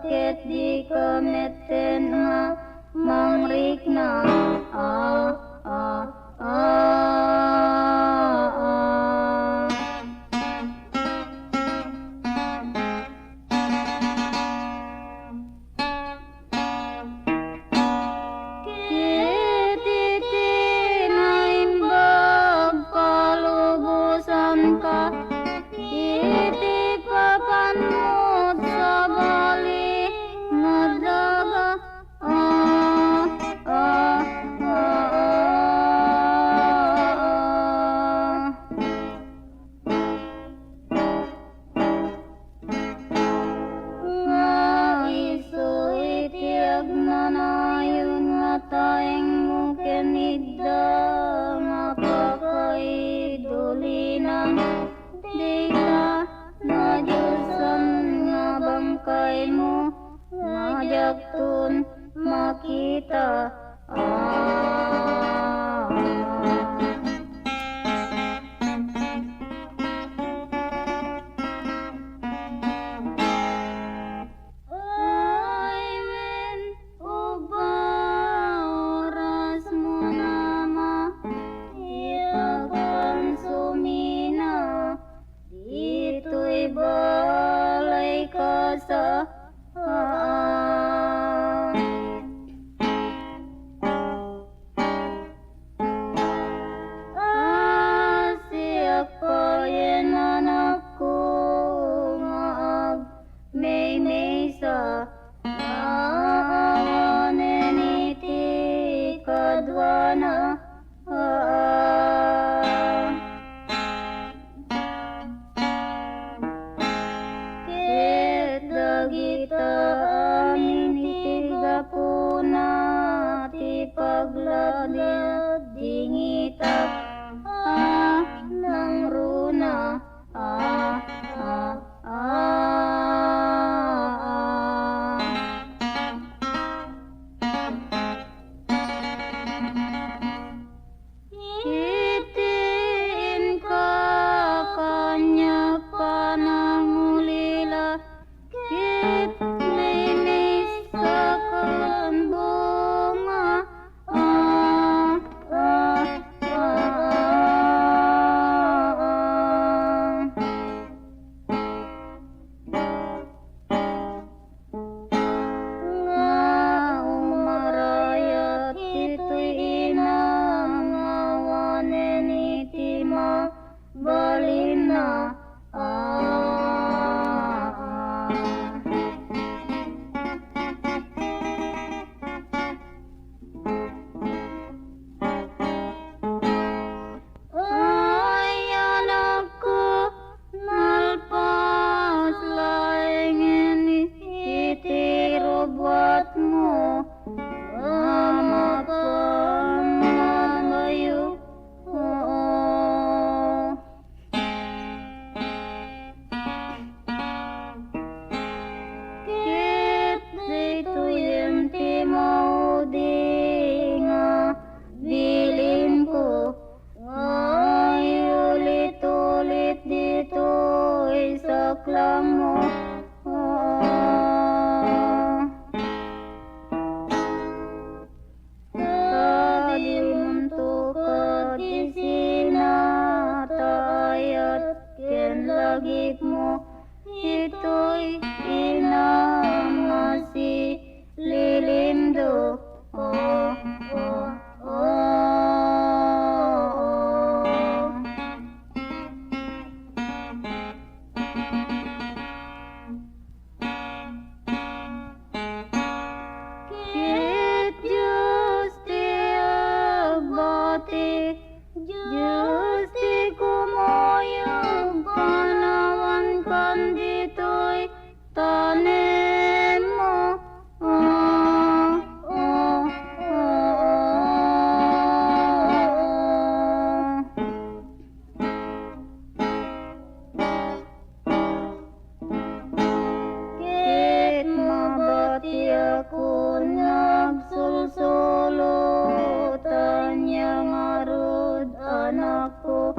ket di ka meten nga mangrikna. Kititi naimbag kalubusan ka, iti papanmot sa bali nga daga. Nga isu itiag manayon nga taeng mo kenidda nga pakaidulinan, di ka na Diyosan nga bangkay mo nga jagtun makita. Ay wen uba oras mo nama, iyakan sumina, dito'y balay ka sa bagimu, ito'y inamasi lilimdo. Oh, oh, oh. Kit justi abati, justi kumoyo panawan kan dito'y tanim mo. Oh, oh, oh. Kit mabati ako nagsulsulo, tanyang arod anak ko,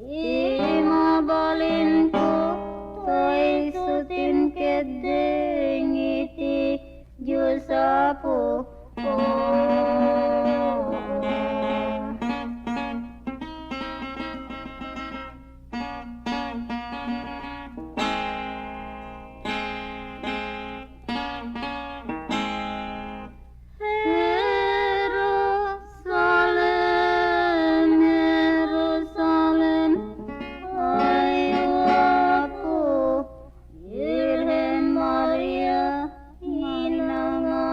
di mabalin ko, to'y sutin kedeng iti Diyos apo. Oh. Jerusalem, Jerusalem, ayo apo, Virgen Maria, hinangan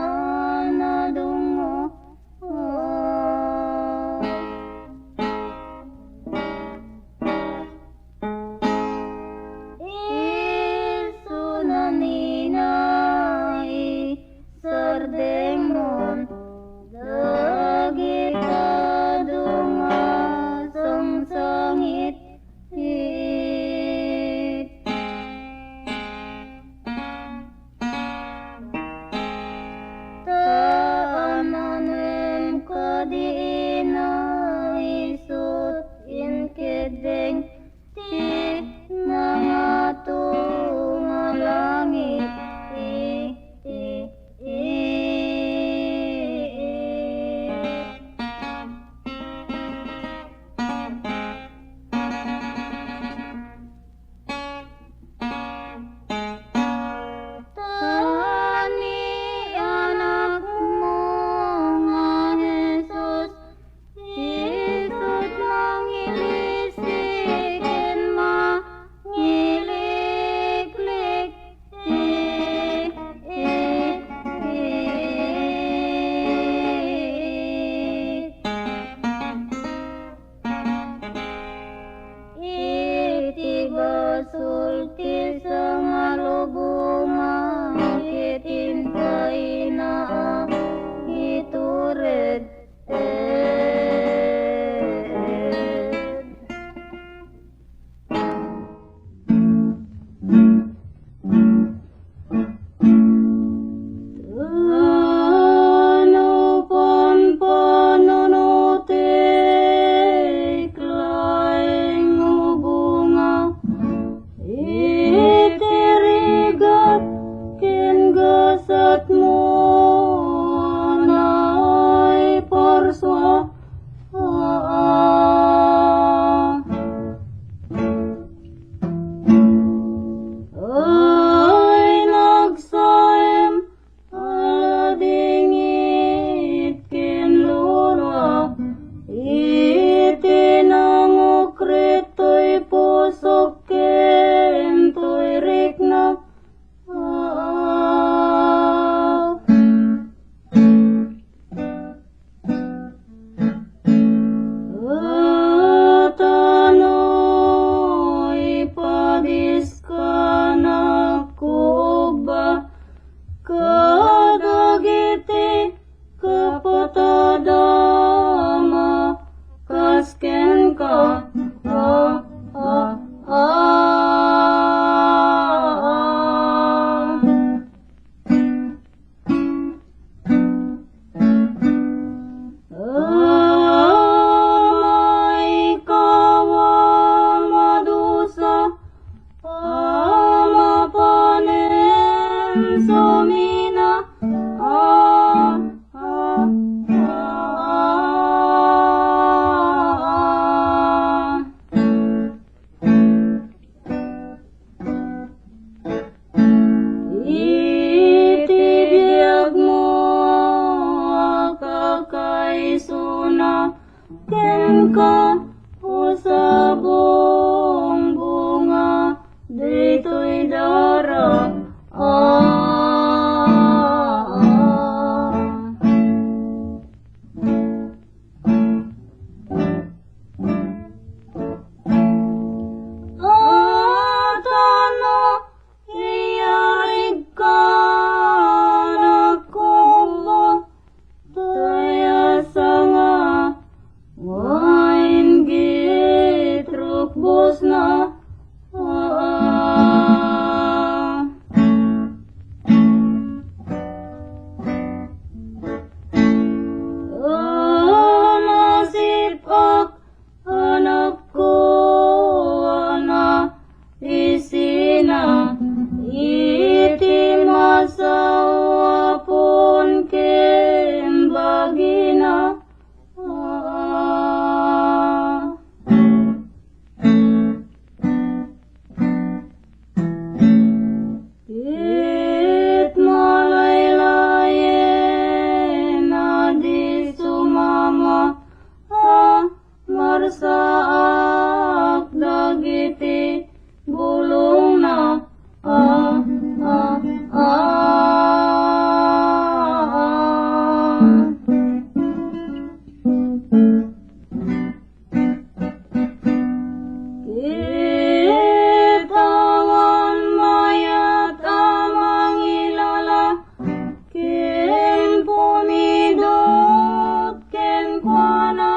ken ka usabong bunga dito'y dara Atano iyarig ka nakubo Taya sanga wain gitrukbos na nasipak anak ko na isina iti masawa pun kembagina it malaylayen na di sumama marsaak dagiti gulong na Kitawan mayat amang ilala ken pumidot ken kuana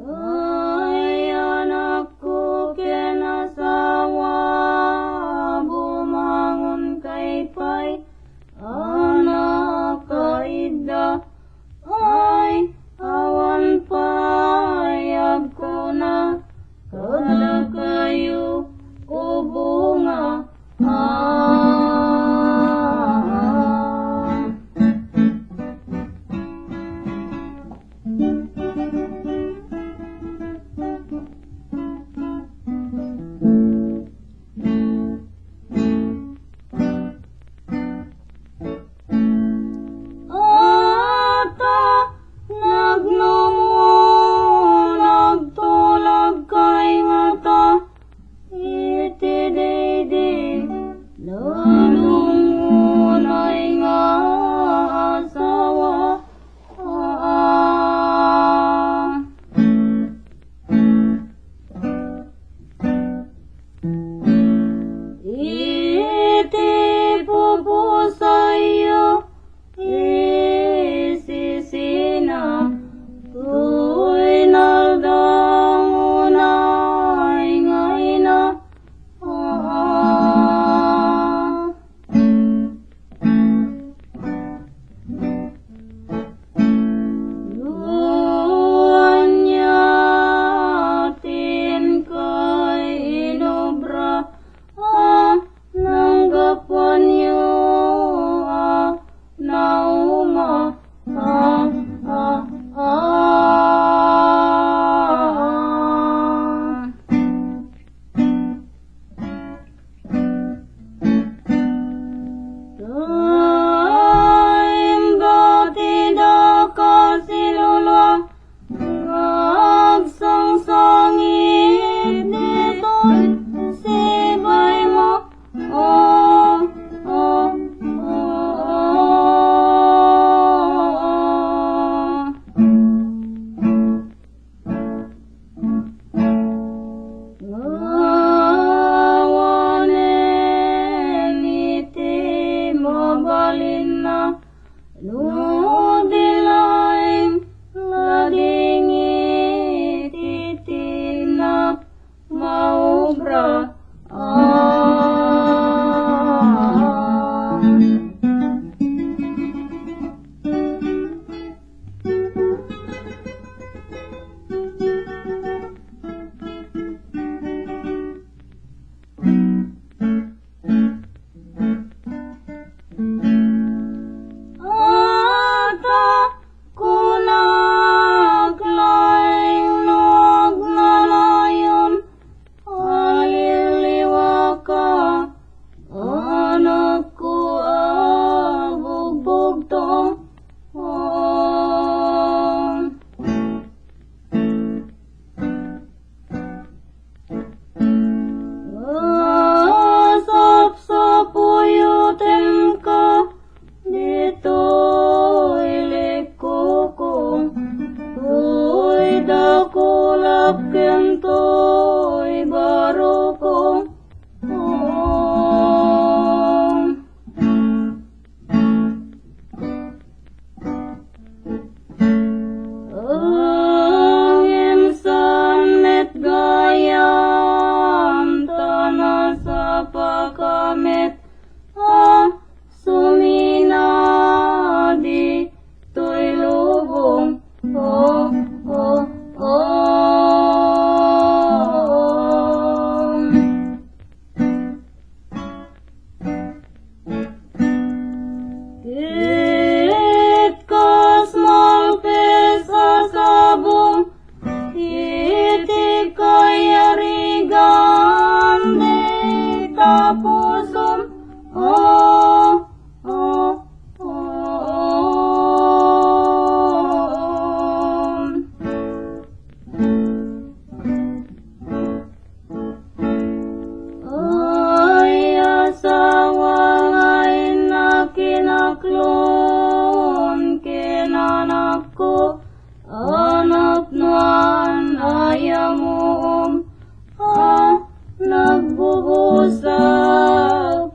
Ay anak ko ken asawa bumangon kay pay anak kaida ay awan payag ko na kada kayo ubunga kentoy barokong angin samet gayam tanah sapakamit suminadi to'y lubong Kit kas malpes asabong titik kaya rigan de tapusum ay asawang ay nakinaklon kinanak ko anak nuan ayamum nagbubusak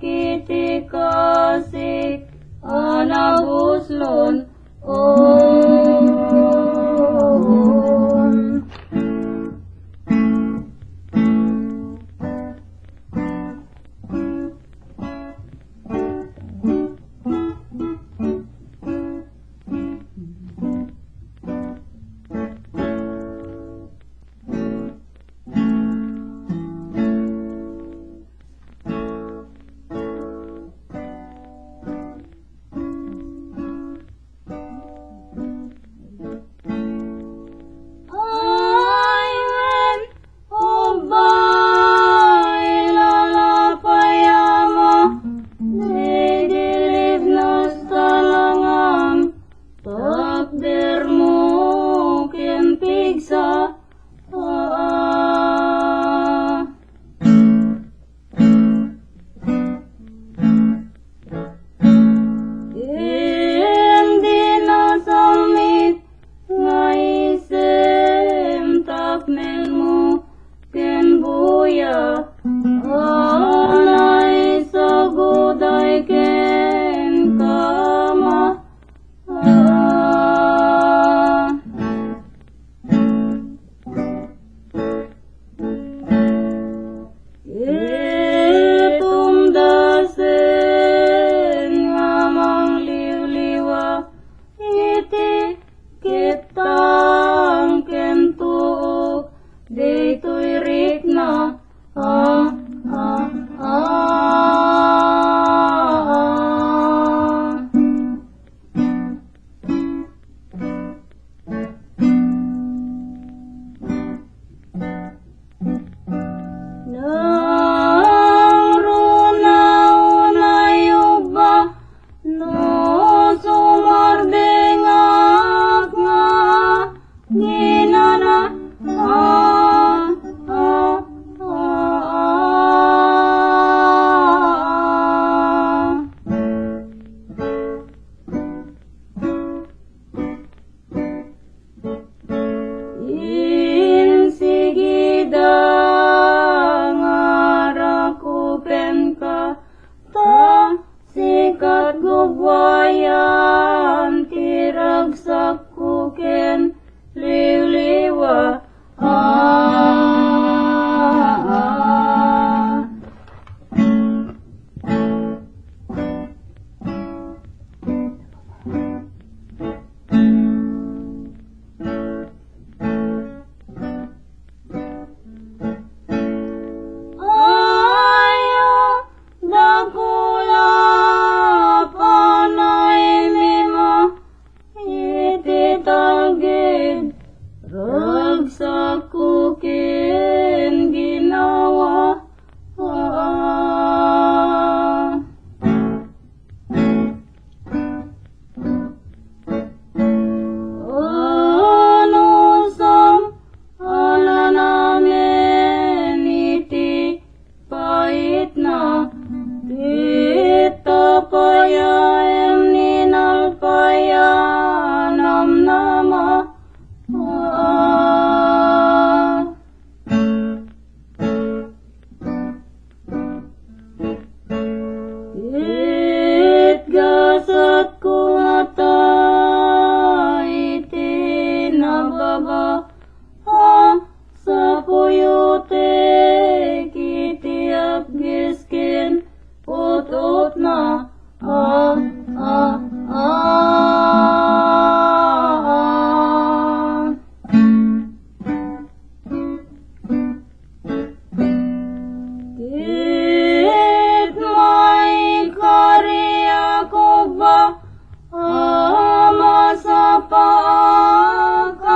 kiti kasik anabuslon ba sa kuyute kitiap giskin utot na ah ah ah. Kit may karya ko ba ama sa pagkama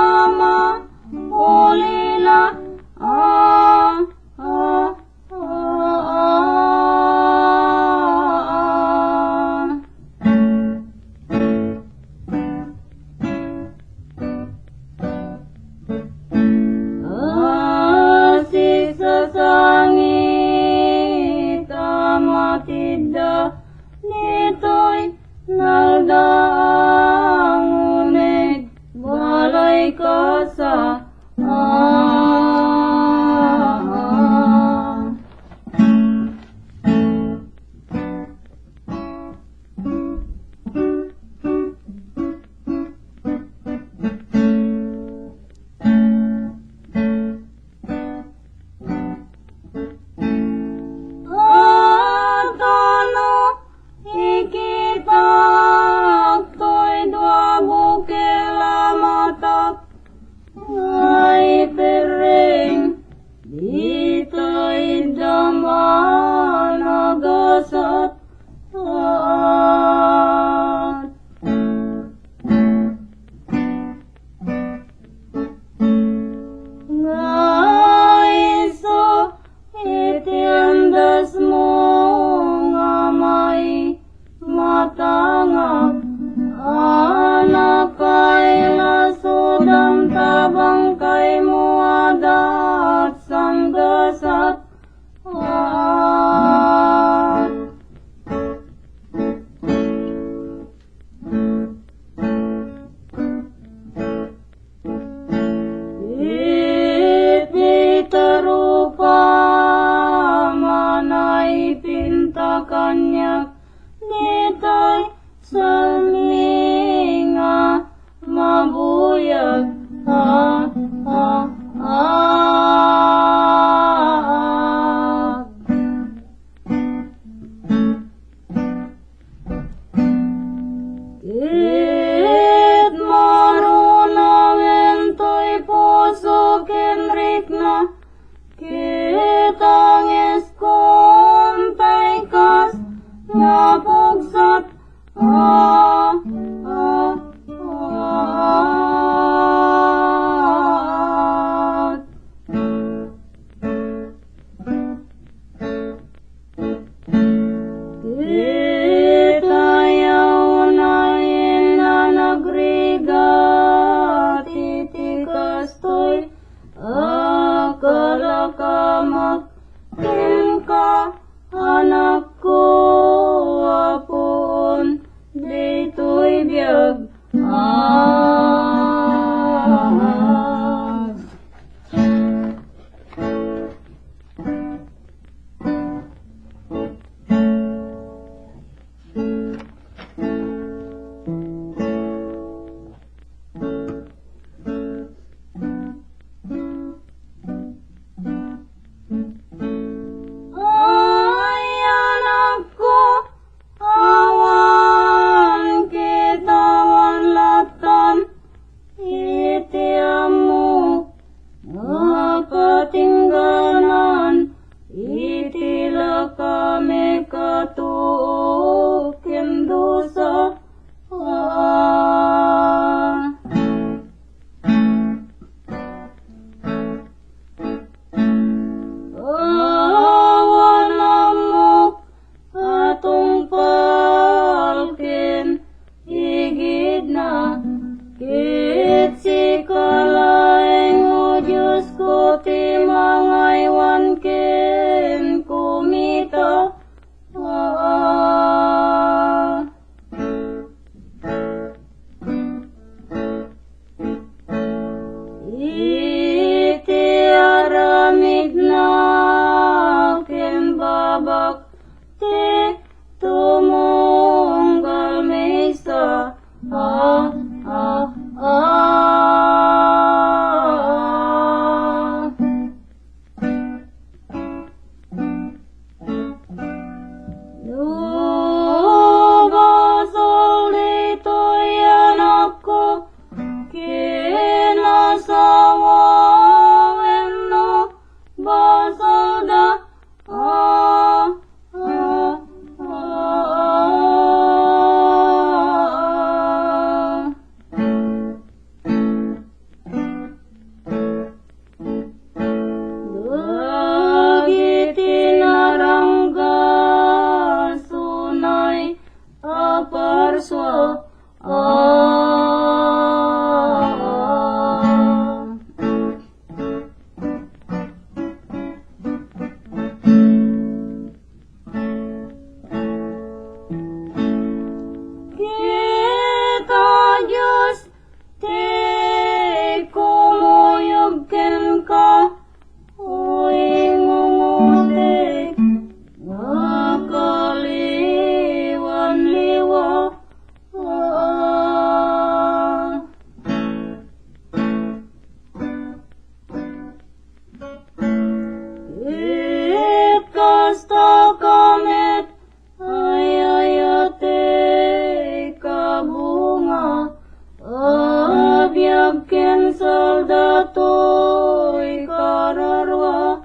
soldato'y kararwa.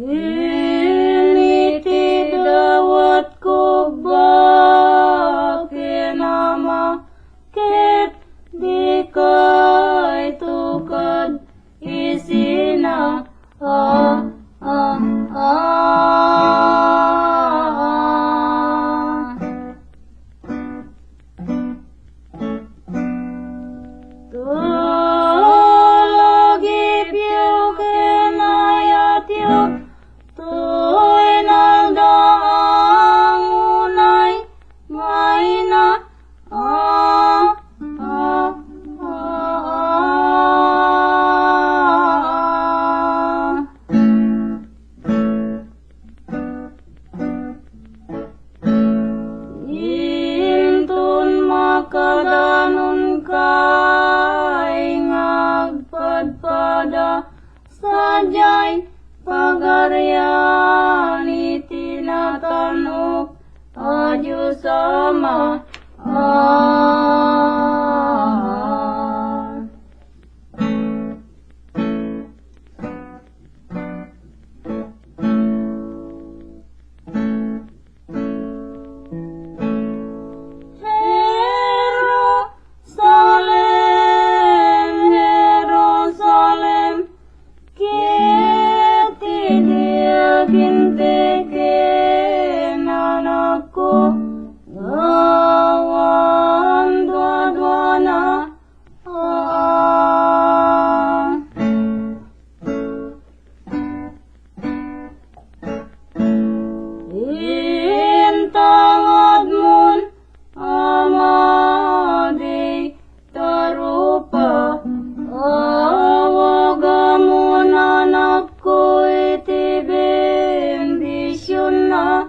Initi dawat ko ba kinama, ket di kay tukad isina. Tulogip yu kinayat yu, tu'y nagdaang unay mayna. Intun makadanon kay ngagpadpada, sadyay pagaryan itinatanok a Diyos Ama. Jerusalem, Jerusalem, kiti dia gintekin anakku, gawan dua-duana. Intangadmun amadi tarupa, awagamun anakku iti bendisyon na.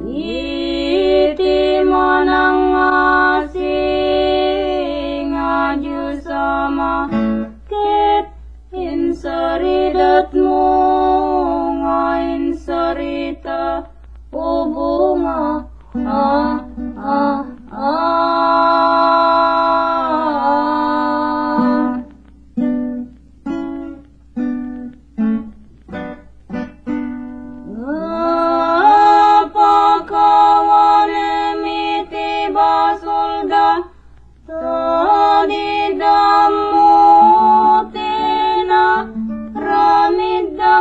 Iti manangasing a Diyos Ama, ket insaridat mo nga insarita o bunga. Napakawanem iti basolda, tadidamutina ramidda.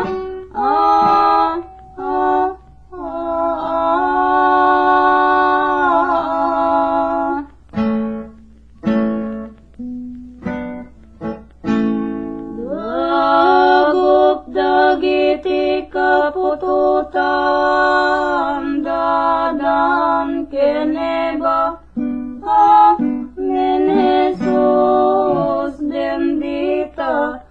Dagup dagiti kapututan, dadan keneba. Amen, Jesus bendita.